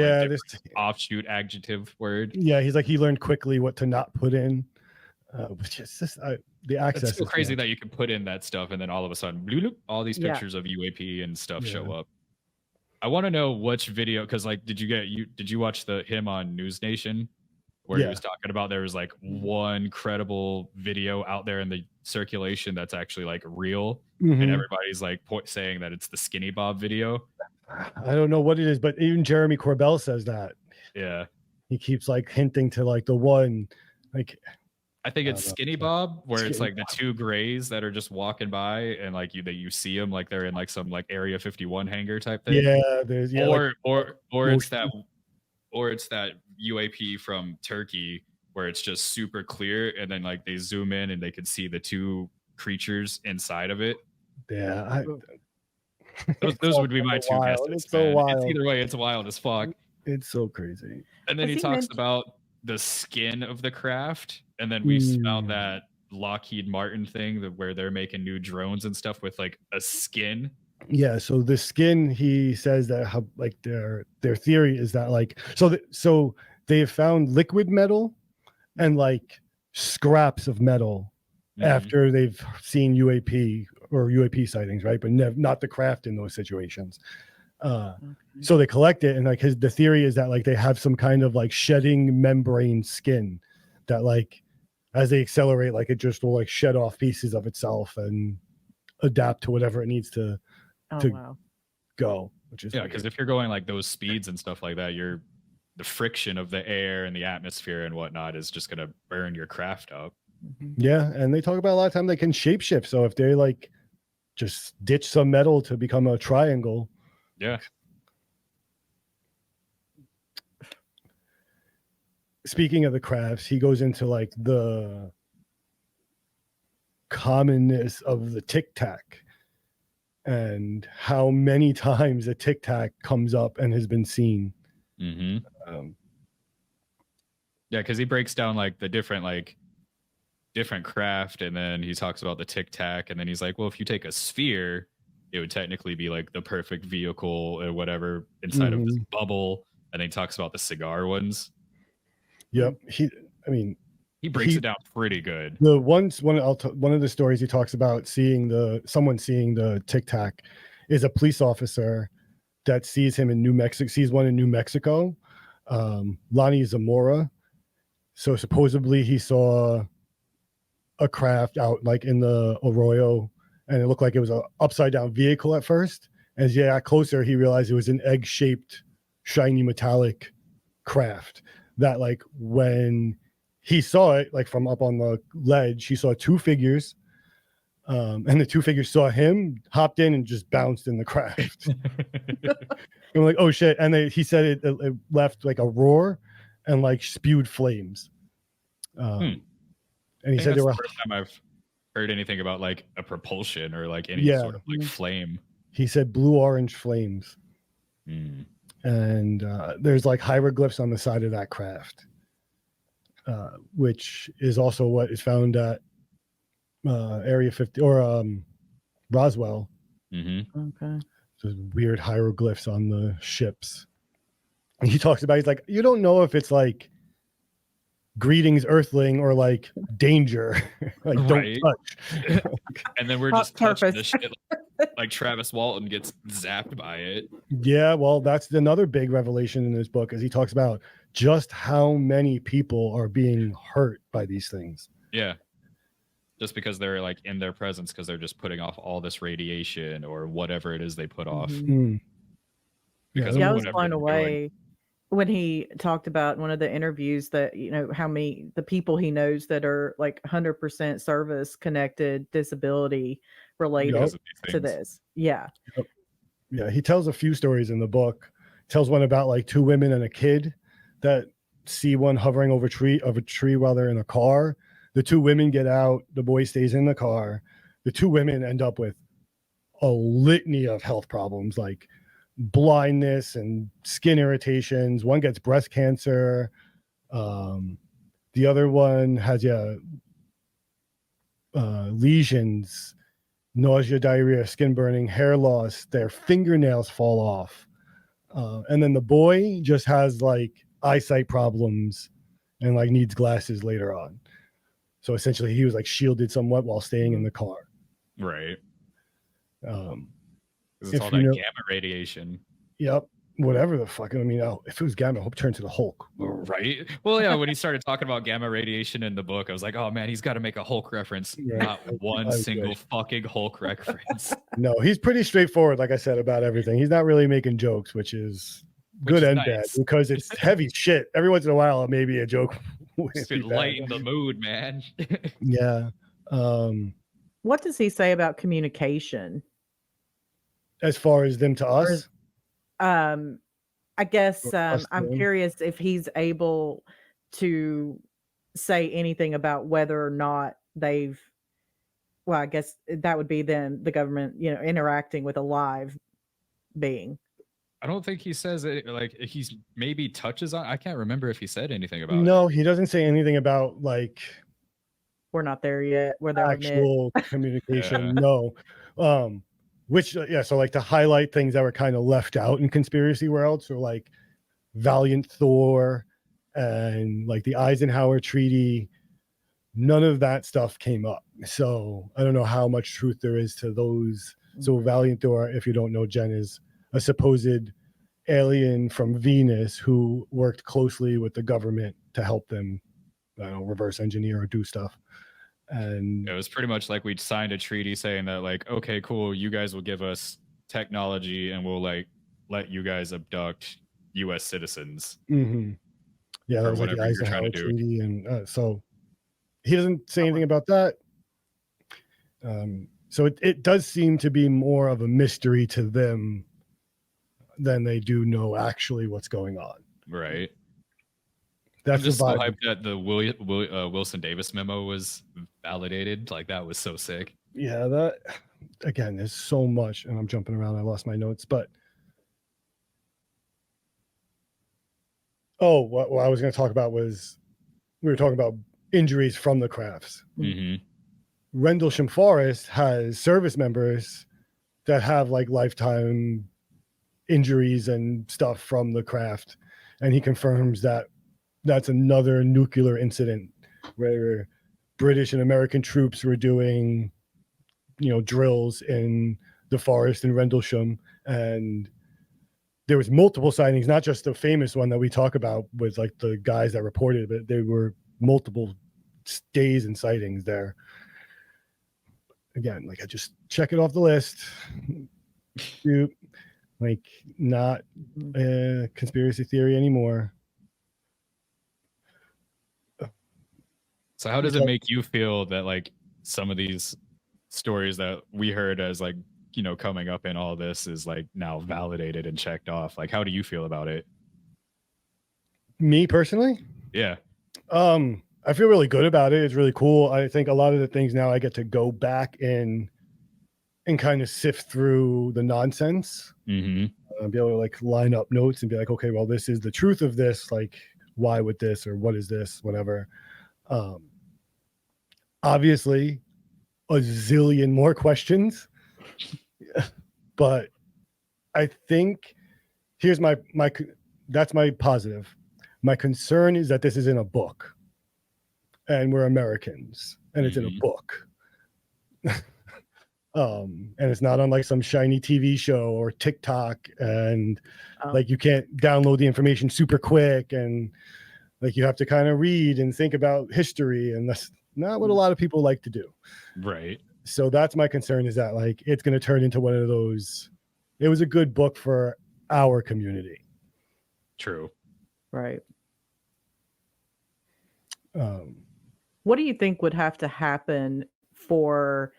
offshoot adjective word. Yeah, he's like he learned quickly what to not put in. Which is just the access. It's so crazy that you can put in that stuff and then all of a sudden, all these pictures of UAP and stuff show up. I want to know which video, because like, did you watch him on News Nation where he was talking about there was like one credible video out there in the circulation that's actually like real, and everybody's like saying that it's the Skinny Bob video. I don't know what it is, but even Jeremy Corbell says that. Yeah, he keeps like hinting to like the one like. I think it's Skinny Bob, where it's like the 2 grays that are just walking by, and like you see them like they're in like some like Area 51 hangar type thing. Yeah, there's or it's that UAP from Turkey where it's just super clear, and then like they zoom in and they can see the 2 creatures inside of it. Yeah, those would be my 2 guesses. It's so wild. It's either way, it's wild as fuck. It's so crazy. And then he talks about the skin of the craft, and then we found that Lockheed Martin thing where they're making new drones and stuff with like a skin. Yeah, so the skin, he says that how like their theory is that like so they have found liquid metal and like scraps of metal after they've seen UAP or UAP sightings, right? But not the craft in those situations. So they collect it, and like the theory is that like they have some kind of like shedding membrane skin that like as they accelerate, like it just will like shed off pieces of itself and adapt to whatever it needs to go. Which is because if you're going like those speeds and stuff like that, the friction of the air and the atmosphere and whatnot is just gonna burn your craft up. Yeah, and they talk about a lot of time they can shapeshift. So if they like just ditch some metal to become a triangle. Yeah. Speaking of the crafts, he goes into like the commonness of the tic tac and how many times a tic tac comes up and has been seen. Yeah, because he breaks down like the different craft, and then he talks about the tic tac, and then he's like, well, if you take a sphere, it would technically be like the perfect vehicle or whatever inside of this bubble. And then he talks about the cigar ones. Yep. He breaks it down pretty good. One of the stories he talks about someone seeing the tic tac is a police officer that sees one in New Mexico, Lonnie Zamora. So supposedly he saw a craft out like in the Arroyo, and it looked like it was an upside down vehicle at first. As he got closer, he realized it was an egg-shaped, shiny metallic craft that, like, when he saw it, like from up on the ledge, he saw two figures, and the two figures saw him, hopped in, and just bounced in the craft. And we're like, oh shit! And he said it left like a roar and like spewed flames. And he said there were. The first time I've heard anything about like a propulsion or like any sort of like flame. He said blue-orange flames. And there's like hieroglyphs on the side of that craft, which is also what is found at Area 50 or Roswell. Okay. There's weird hieroglyphs on the ships. And he talks about, he's like, you don't know if it's like greetings earthling or like danger. Like don't touch. And then we're just touching the shit like Travis Walton gets zapped by it. Yeah, well, that's another big revelation in this book, as he talks about just how many people are being hurt by these things. Yeah. Just because they're like in their presence, because they're just putting off all this radiation or whatever it is they put off. Because I was blown away when he talked about in one of the interviews that, you know, the people he knows that are like 100% service connected disability related to this. Yeah. Yeah. He tells a few stories in the book. Tells one about like two women and a kid that see one hovering over a tree while they're in a car. The two women get out. The boy stays in the car. The two women end up with a litany of health problems like blindness and skin irritations. One gets breast cancer. The other one has lesions, nausea, diarrhea, skin burning, hair loss. Their fingernails fall off. And then the boy just has like eyesight problems and like needs glasses later on. So essentially he was like shielded somewhat while staying in the car. Right. It's if all that gamma radiation. Yep. Whatever the fuck. I mean, if it was gamma, I hope it turned to the Hulk. Right. Well, yeah, when he started talking about gamma radiation in the book, I was like, oh man, he's got to make a Hulk reference. Yeah. Not one single fucking Hulk reference. No, he's pretty straightforward, like I said, about everything. He's not really making jokes, which is good and bad because it's heavy shit. Every once in a while, maybe a joke. Lighten the mood, man. Yeah. What does he say about communication? As far as them to us? I guess I'm curious if he's able to say anything about whether or not I guess that would be then the government, you know, interacting with a live being. I don't think he says it. Like he's maybe touches on. I can't remember if he said anything about. No, he doesn't say anything about like. We're not there yet. Where the actual communication. No. So like to highlight things that were kind of left out in conspiracy world. So like Valiant Thor and like the Eisenhower Treaty, none of that stuff came up. So I don't know how much truth there is to those. So Valiant Thor, if you don't know, Jen, is a supposed alien from Venus who worked closely with the government to help them, I don't know, reverse engineer or do stuff. And it was pretty much like we'd signed a treaty saying that like, okay, cool, you guys will give us technology and we'll like let you guys abduct U.S. citizens. Mm-hmm. Yeah, that For was like the whatever you're trying to Eisenhower do. Treaty, and so he doesn't say anything about that. So it does seem to be more of a mystery to them than they do know actually what's going on. Right. That's I'm just the so vibe. hyped that the Wilson Davis memo was validated. Like that was so sick. Yeah, that again, there's so much, and I'm jumping around. I lost my notes, but what I was going to talk about was we were talking about injuries from the crafts. Mm-hmm. Rendlesham Forest has service members that have like lifetime injuries and stuff from the craft, and he confirms that that's another nuclear incident where British and American troops were doing, drills in the forest in Rendlesham, and there was multiple sightings, not just the famous one that we talk about with like the guys that reported, but there were multiple stays and sightings there. Again, like I just check it off the list. Like not a conspiracy theory anymore. So how does it make you feel that like some of these stories that we heard as like, coming up in all this is like now validated and checked off? Like, how do you feel about it? Me personally? Yeah. I feel really good about it. It's really cool. I think a lot of the things now I get to go back and kind of sift through the nonsense. Mm-hmm. Be able to like line up notes and be like, okay, well, this is the truth of this. Like, why would this, or what is this, whatever. Obviously, a zillion more questions, but I think here's my that's my positive. My concern is that this is in a book, and we're Americans, and it's in a book. And it's not on like some shiny TV show or TikTok, and like you can't download the information super quick, and like you have to kind of read and think about history, and that's not what a lot of people like to do. Right. So that's my concern, is that like it's going to turn into one of those. It was a good book for our community. True. Right. What do you think would have to happen for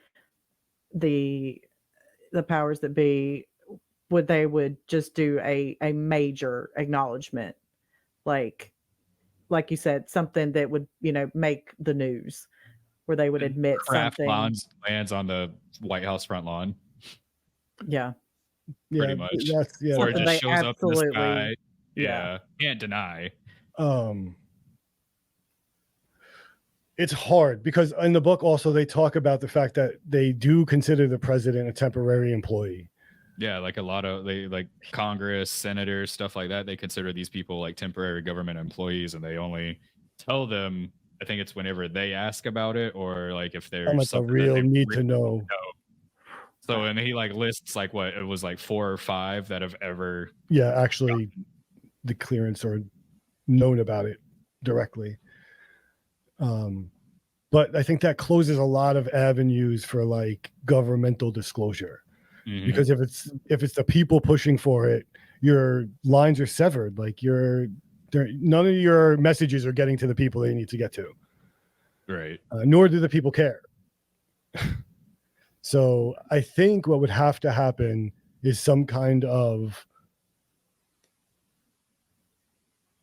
the powers that be? They would just do a major acknowledgement, like you said, something that would make the news, where they would admit Craft something. lands on the White House front lawn. Yeah, pretty much. Yeah, or it just shows up in the absolutely- sky. Yeah, can't deny. It's hard because in the book also they talk about the fact that they do consider the president a temporary employee. Yeah, like a lot of like Congress, senators, stuff like that. They consider these people like temporary government employees, and they only tell them, I think it's whenever they ask about it, or like if there's Like a something real that they need really to know. So, and he like lists like what it was like 4 or 5 that have ever actually the clearance or known about it directly. But I think that closes a lot of avenues for like governmental disclosure. Mhm. Because if it's the people pushing for it, your lines are severed. Like none of your messages are getting to the people they need to get to. Right. Nor do the people care. So I think what would have to happen is some kind of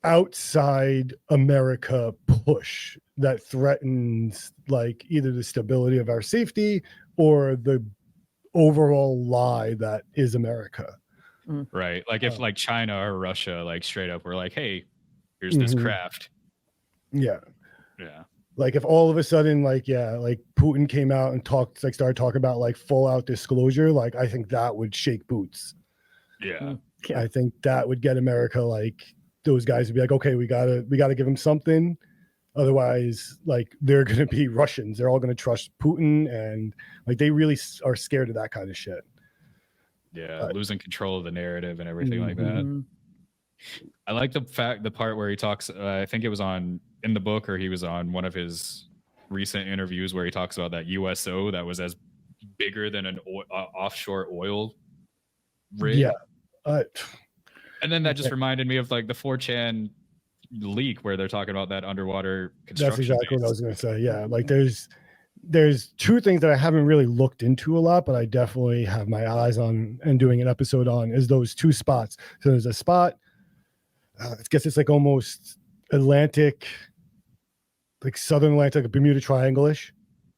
outside America push that threatens like either the stability of our safety or the overall lie that is America. Right. Like if like China or Russia like straight up were like, hey, here's this craft. Yeah. Yeah. Like if all of a sudden like Putin came out and started talking about like full out disclosure, like I think that would shake boots. Yeah. I think that would get America, like those guys would be like, okay, we gotta give them something. Otherwise, like they're gonna be Russians. They're all gonna trust Putin, and like they really are scared of that kind of shit. Yeah, losing control of the narrative and everything like that. I like the part where he talks. I think it was in the book, or he was on one of his recent interviews where he talks about that USO that was as bigger than an offshore oil rig. Yeah, And then that just reminded me of like the 4chan leak where they're talking about that underwater construction. That's exactly base. what I was going to say. Yeah, like there's two things that I haven't really looked into a lot, but I definitely have my eyes on and doing an episode on is those two spots. So there's a spot, I guess it's like almost Atlantic, like Southern Atlantic, like Bermuda Triangle-ish.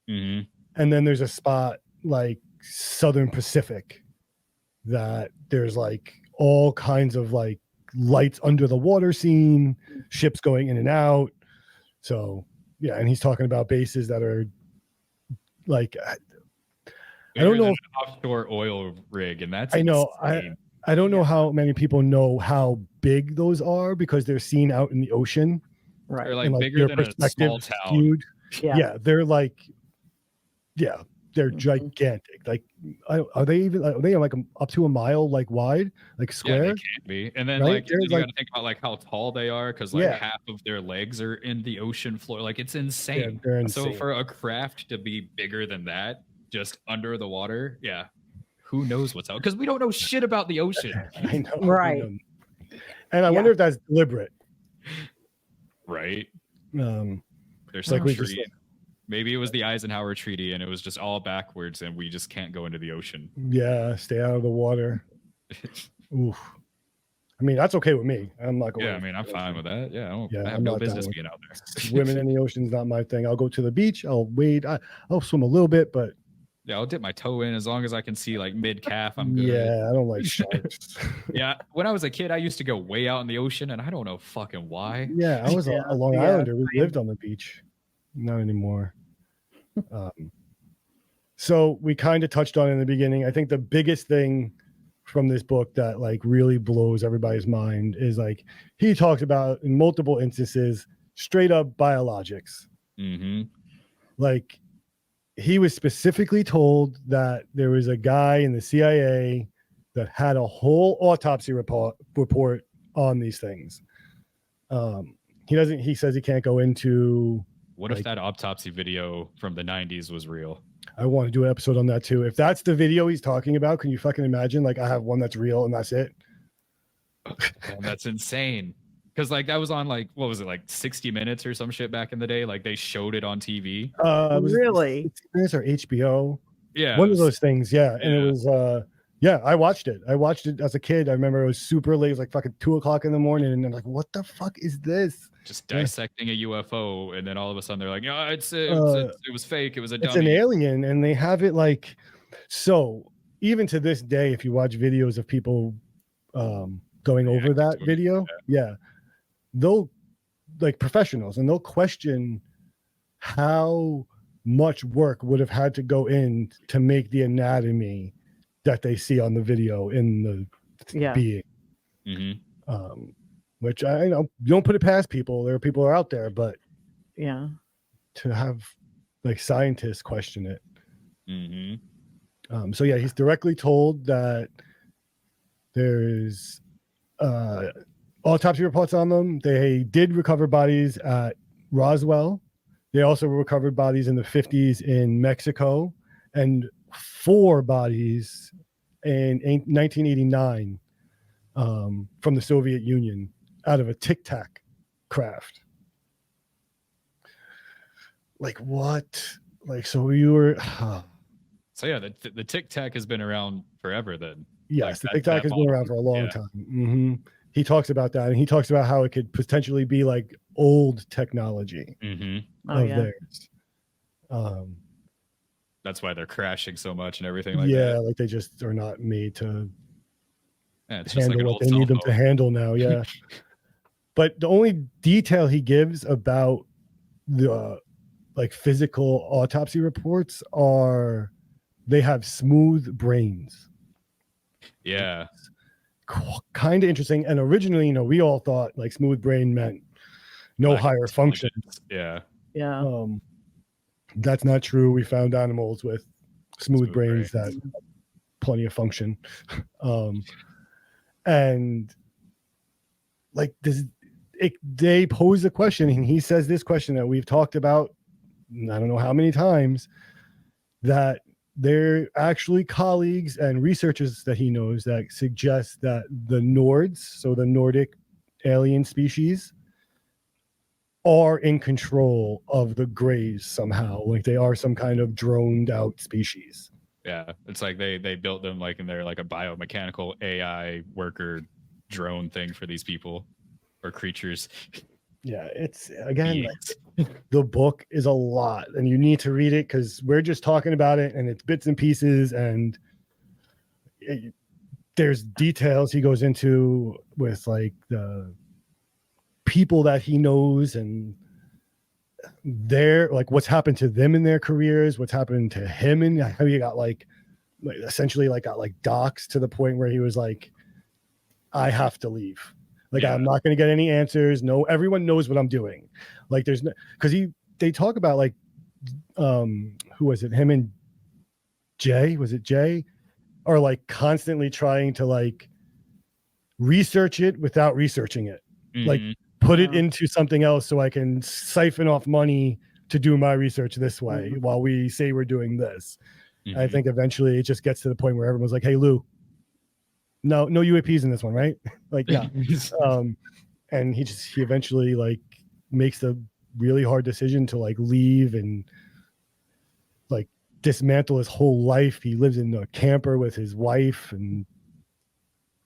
Mm-hmm. And then there's a spot like Southern Pacific that there's like all kinds of like lights under the water scene, ships going in and out. So yeah, and he's talking about bases that are like I don't know An offshore oil rig, and that's I know insane. I don't know how many people know how big those are because they're seen out in the ocean. Right. They're like and, bigger than a small town. Skewed. Yeah. Yeah, they're like they're gigantic. Like are they like up to a mile like wide, like square? Yeah, they can be. And then Right? like you got to think about like how tall they are because like half of their legs are in the ocean floor. Like it's insane. Yeah, they're insane. So for a craft to be bigger than that, just under the water, who knows what's out? Because we don't know shit about the ocean. I know, Right. And I wonder if that's deliberate. Right. There's like some we treaty. Maybe it was the Eisenhower Treaty and it was just all backwards and we just can't go into the ocean. Yeah, stay out of the water. Oof. I mean, that's okay with me. I'm not going. Yeah, I mean, I'm fine with that. Yeah, I have I'm no not business down being out there. Swimming in the ocean's not my thing. I'll go to the beach. I'll wade. I'll swim a little bit, but yeah, I'll dip my toe in as long as I can see like mid calf. I'm good. Yeah, I don't like sharks. Yeah, when I was a kid, I used to go way out in the ocean, and I don't know fucking why. Yeah, I was a Long Islander. We lived on the beach. Not anymore. So we kind of touched on it in the beginning. I think the biggest thing from this book that like really blows everybody's mind is like he talks about in multiple instances straight up biologics. Mm-hmm. Like he was specifically told that there was a guy in the CIA that had a whole autopsy report on these things. He says he can't go into. What if that autopsy video from the 90s was real? I want to do an episode on that too. If that's the video he's talking about, can you fucking imagine? Like I have one that's real and that's it. Man, that's insane. Because like that was on like what was it like 60 Minutes or some shit back in the day? Like they showed it on TV. Really? 60 Minutes or HBO? Yeah, one of those things. Yeah, and it was. I watched it. I watched it as a kid. I remember it was super late. It was like fucking 2:00 in the morning, and I'm like, "What the fuck is this?" Just dissecting a UFO, and then all of a sudden they're like, "Yeah, it was fake. It was a dummy. It's an alien," and they have it like. So even to this day, if you watch videos of people going over that video, they'll like professionals, and they'll question how much work would have had to go in to make the anatomy that they see on the video in the being. Mm-hmm. Which I know you don't put it past people. There are people who are out there, but to have like scientists question it. Mm-hmm. So yeah, he's directly told that there's autopsy reports on them. They did recover bodies at Roswell. They also recovered bodies in the 50s in Mexico, and 4 bodies in 1989 from the Soviet Union out of a Tic Tac craft. Like what? Like so you were. So yeah, the Tic Tac has been around forever. Then yes, like the Tic Tac has been around for a long time. Mm-hmm. He talks about that, and he talks about how it could potentially be like old technology of theirs. That's why they're crashing so much and everything like that. Yeah, like they just are not made to handle like what they need them to handle now. Yeah. But the only detail he gives about the like physical autopsy reports are they have smooth brains. Yeah. Kind of interesting. And originally, we all thought like smooth brain meant no higher functions. Yeah. Yeah. That's not true. We found animals with smooth brains that have plenty of function. And like they pose a question, and he says this question that we've talked about, I don't know how many times, that they're actually colleagues and researchers that he knows that suggest that the Nords, so the Nordic alien species, are in control of the Greys somehow. Like they are some kind of droned out species. Yeah, it's like they built them like, and they're like a biomechanical AI worker drone thing for these people or creatures. Yeah, it's again, like, the book is a lot, and you need to read it because we're just talking about it, and it's bits and pieces, and there's details he goes into with like the people that he knows and their like what's happened to them in their careers, what's happened to him, and how he got like essentially like got like doxxed to the point where he was like, I have to leave. Like, I'm not going to get any answers. No, everyone knows what I'm doing. Like, there's no, because they talk about like, who was it? Him and Jay, was it Jay? Are like constantly trying to like research it without researching it. Like, put it into something else so I can siphon off money to do my research this way while we say we're doing this. I think eventually it just gets to the point where everyone's like, hey, Lou, no UAPs in this one, right? Like, yeah. And he eventually like makes the really hard decision to like leave and like dismantle his whole life. He lives in a camper with his wife and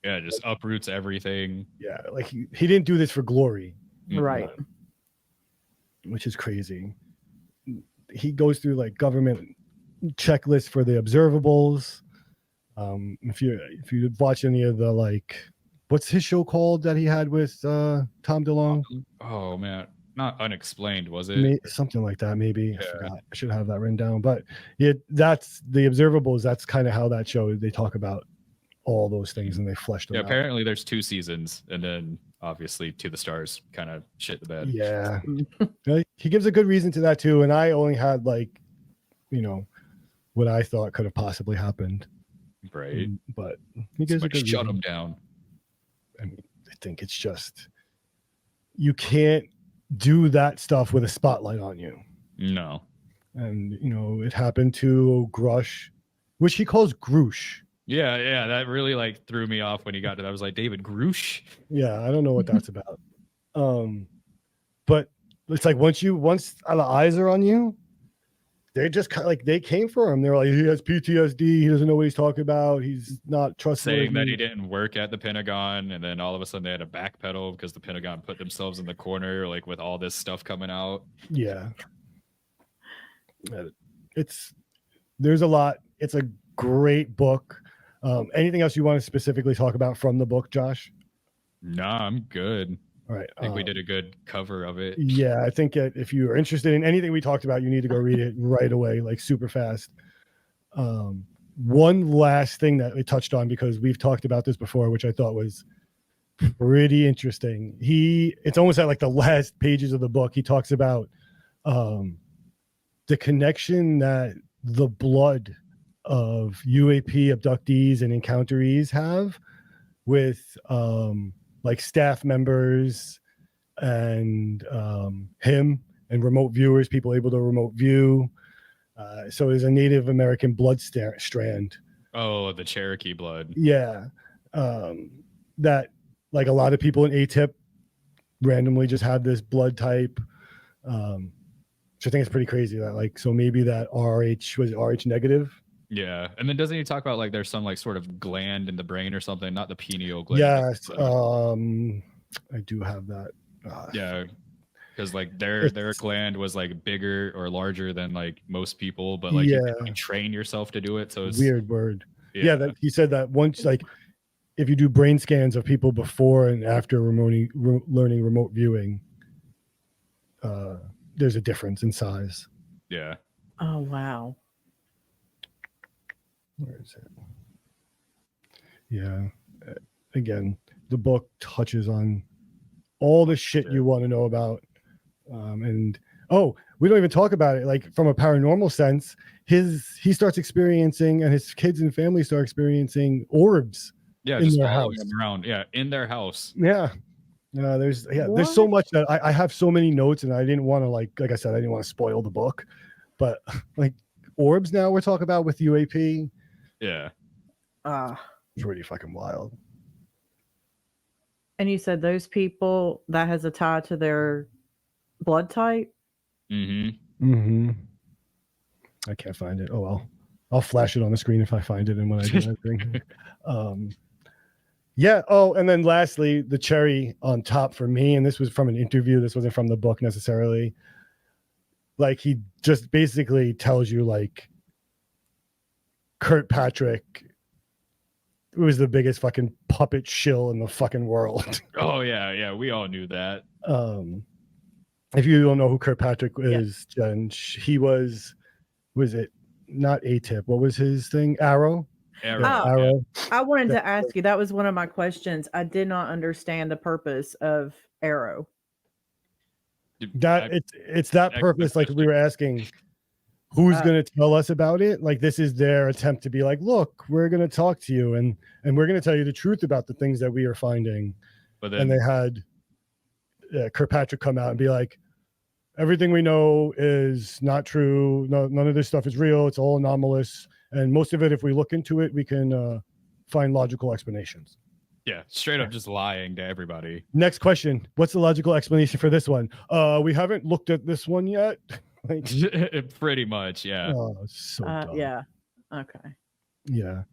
just uproots everything. Yeah, like he didn't do this for glory. Right. Which is crazy. He goes through like government checklists for the observables. If you watch any of the like, what's his show called that he had with Tom DeLonge? Oh man, not Unexplained, was it? Something like that, maybe. I forgot. I should have that written down. But that's the observables. That's kind of how that show. They talk about all those things and they fleshed them out. Apparently there's 2 seasons, and then obviously To the Stars kind of shit the bed. Yeah, he gives a good reason to that too. And I only had like, what I thought could have possibly happened. Right. But he gives a good shut reason. him down. I mean, I think it's just you can't do that stuff with a spotlight on you. No. And it happened to Grush, which he calls Grush. Yeah, that really like threw me off when he got to that. I was like, David Grush? Yeah, I don't know what that's about. But it's like once the eyes are on you, they just kind of like they came for him. They're like, he has PTSD. He doesn't know what he's talking about. He's not trustworthy. Saying that he didn't work at the Pentagon, and then all of a sudden they had to backpedal because the Pentagon put themselves in the corner, like with all this stuff coming out. Yeah, there's a lot. It's a great book. Anything else you want to specifically talk about from the book, Josh? Nah, I'm good. All right. I think we did a good cover of it. Yeah, I think if you are interested in anything we talked about, you need to go read it right away, like super fast. One last thing that we touched on, because we've talked about this before, which I thought was pretty interesting. It's almost at like the last pages of the book. He talks about the connection that the blood of UAP abductees and encounterees have with like staff members and him and remote viewers, people able to remote view. So there's a Native American blood strand. Oh, the Cherokee blood. Yeah. That like a lot of people in ATIP randomly just have this blood type. Which I think is pretty crazy that like, so maybe that was it RH negative? Yeah, and then doesn't he talk about like there's some like sort of gland in the brain or something, not the pineal gland? Yes, I do have that. Yeah, because like their gland was like bigger or larger than like most people, but like you can like, train yourself to do it. So it's weird word. Yeah, he said that once like if you do brain scans of people before and after learning remote viewing, there's a difference in size. Yeah. Oh wow. Where is it? Yeah. Again, the book touches on all the shit you want to know about. And we don't even talk about it. Like from a paranormal sense, he starts experiencing, and his kids and family start experiencing orbs. Yeah, in just their following house. them around. Yeah, in their house. Yeah. There's so much that I have so many notes, and I didn't want to like I said, I didn't want to spoil the book, but like orbs now we're talking about with UAP. Yeah. Pretty fucking wild. And you said those people that has a tie to their blood type? I can't find it. Oh well, I'll flash it on the screen if I find it, and when I do that thing. Yeah. Oh, and then lastly, the cherry on top for me, and this was from an interview. This wasn't from the book necessarily. Like, he just basically tells you, like, Kirkpatrick was the biggest fucking puppet shill in the fucking world. Oh yeah, we all knew that. If you don't know who Kirkpatrick is, Jen, he was it not ATIP? What was his thing? Arrow. Arrow. I wanted to ask you. That was one of my questions. I did not understand the purpose of Arrow. That it's that purpose. Like, we were asking, who's going to tell us about it? Like, this is their attempt to be like, look, we're going to talk to you, and we're going to tell you the truth about the things that we are finding. But then, and they had Kirkpatrick come out and be like, everything we know is not true. No, none of this stuff is real. It's all anomalous. And most of it, if we look into it, we can find logical explanations. Yeah, straight up just lying to everybody. Next question. What's the logical explanation for this one? We haven't looked at this one yet. Like, pretty much, yeah. Oh, so dumb. Yeah. Okay. Yeah.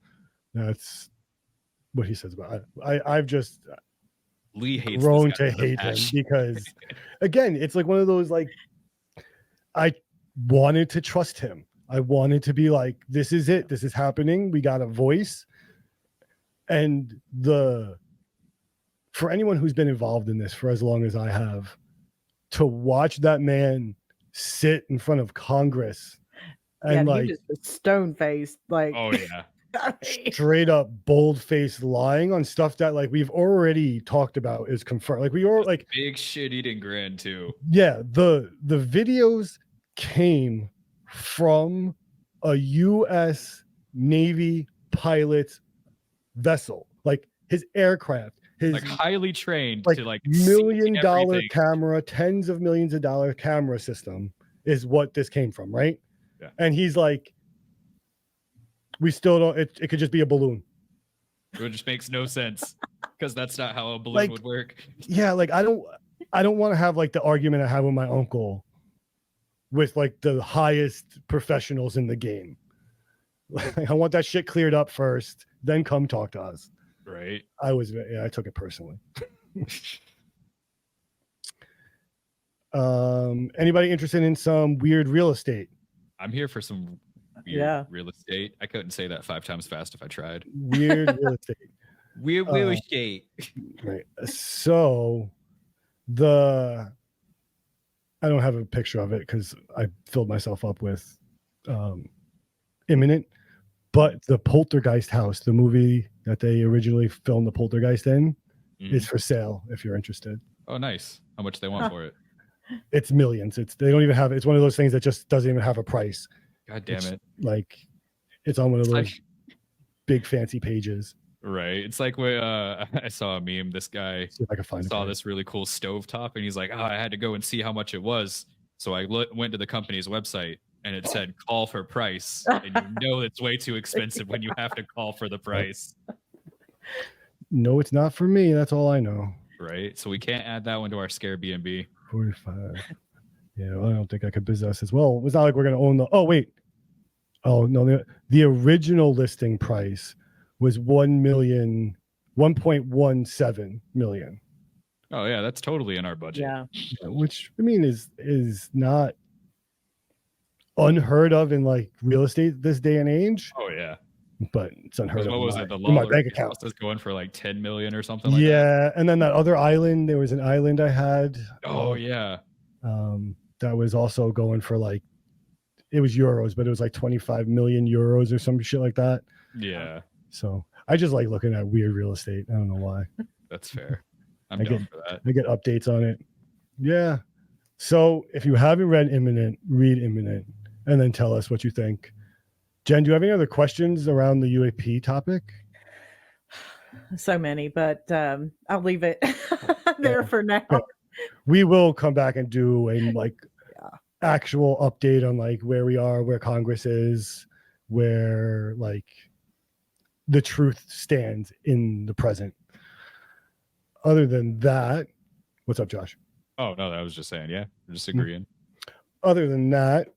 That's what he says about it. I've just Lee hates grown to hate him because, again, it's like one of those, like, I wanted to trust him. I wanted to be like, this is it. This is happening. We got a voice. And for anyone who's been involved in this for as long as I have, to watch that man sit in front of Congress and like stone faced, like, oh yeah, straight up bold faced lying on stuff that, like, we've already talked about is confirmed. Like, we all, like, big shit eating grin too. Yeah, the videos came from a U.S. Navy pilot's vessel, like his aircraft, his like highly trained, like to like $1 million camera, tens of millions of dollar camera system is what this came from, right? Yeah. And he's like, we still don't. It could just be a balloon. It just makes no sense because that's not how a balloon would work. Yeah, like I don't want to have like the argument I had with my uncle, with like the highest professionals in the game. I want that shit cleared up first, then come talk to us. Right. I took it personally. Anybody interested in some weird real estate? I'm here for some weird real estate. I couldn't say that 5 times fast if I tried. Weird real estate. Weird real estate. Right. So I don't have a picture of it because I filled myself up with Imminent, but the Poltergeist house, the movie that they originally filmed the Poltergeist in, is for sale if you're interested. Oh, nice. How much they want for it? It's millions. They don't even have, it's one of those things that just doesn't even have a price. God damn it. Like, it's on one of those big fancy pages. Right. It's like when I saw a meme. This guy saw this really cool stovetop, and he's like, I had to go and see how much it was. So I went to the company's website, and it said call for price. And you know it's way too expensive when you have to call for the price. No, it's not for me. That's all I know. Right. So we can't add that one to our Scare B&B. 45. Yeah, well, I don't think I could possess as well. It's not like we're going to own the... Oh, wait. Oh, no. The original listing price was 1.17 million. Oh, yeah. That's totally in our budget. Yeah. Which, I mean, is not unheard of in like real estate this day and age. Oh, yeah. But it's unheard of. What was it? The my bank account is going for like 10 million or something like that. Yeah, and then that other island, there was an island I had. Oh yeah. That was also going for like, it was euros, but it was like 25 million euros or some shit like that. Yeah. So I just like looking at weird real estate. I don't know why. That's fair. I'm down for that. I get updates on it. Yeah. So if you haven't read Imminent, read Imminent and then tell us what you think. Jen, do you have any other questions around the UAP topic? So many, but I'll leave it there for now. We will come back and do actual update on like where we are, where Congress is, where like the truth stands in the present. Other than that, what's up, Josh? Oh no, I was just saying, yeah, I'm just agreeing. Other than that,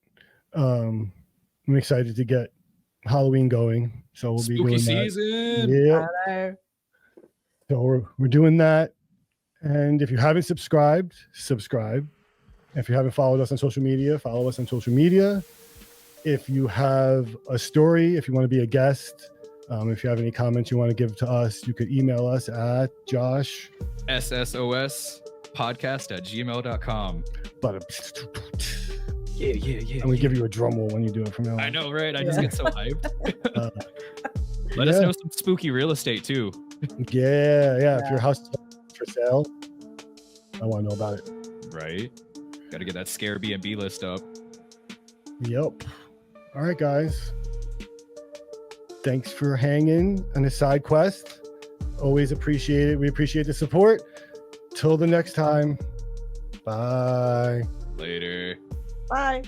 I'm excited to get Halloween going. So we'll Spooky be doing season. that. Yeah. I know. So we're doing that. And if you haven't subscribed, subscribe. If you haven't followed us on social media, follow us on social media. If you have a story, if you want to be a guest, if you have any comments you want to give to us, you could email us at Josh. SSOS podcast@gmail.com. Yeah. I'm going to give you a drum roll when you do it from now on. I know, right? I just get so hyped. Let yeah. us know some spooky real estate too. Yeah. If your house is for sale, I want to know about it. Right? Got to get that scare B&B list up. Yep. All right, guys. Thanks for hanging on the side quest. Always appreciate it. We appreciate the support. Till the next time. Bye. Later. Bye.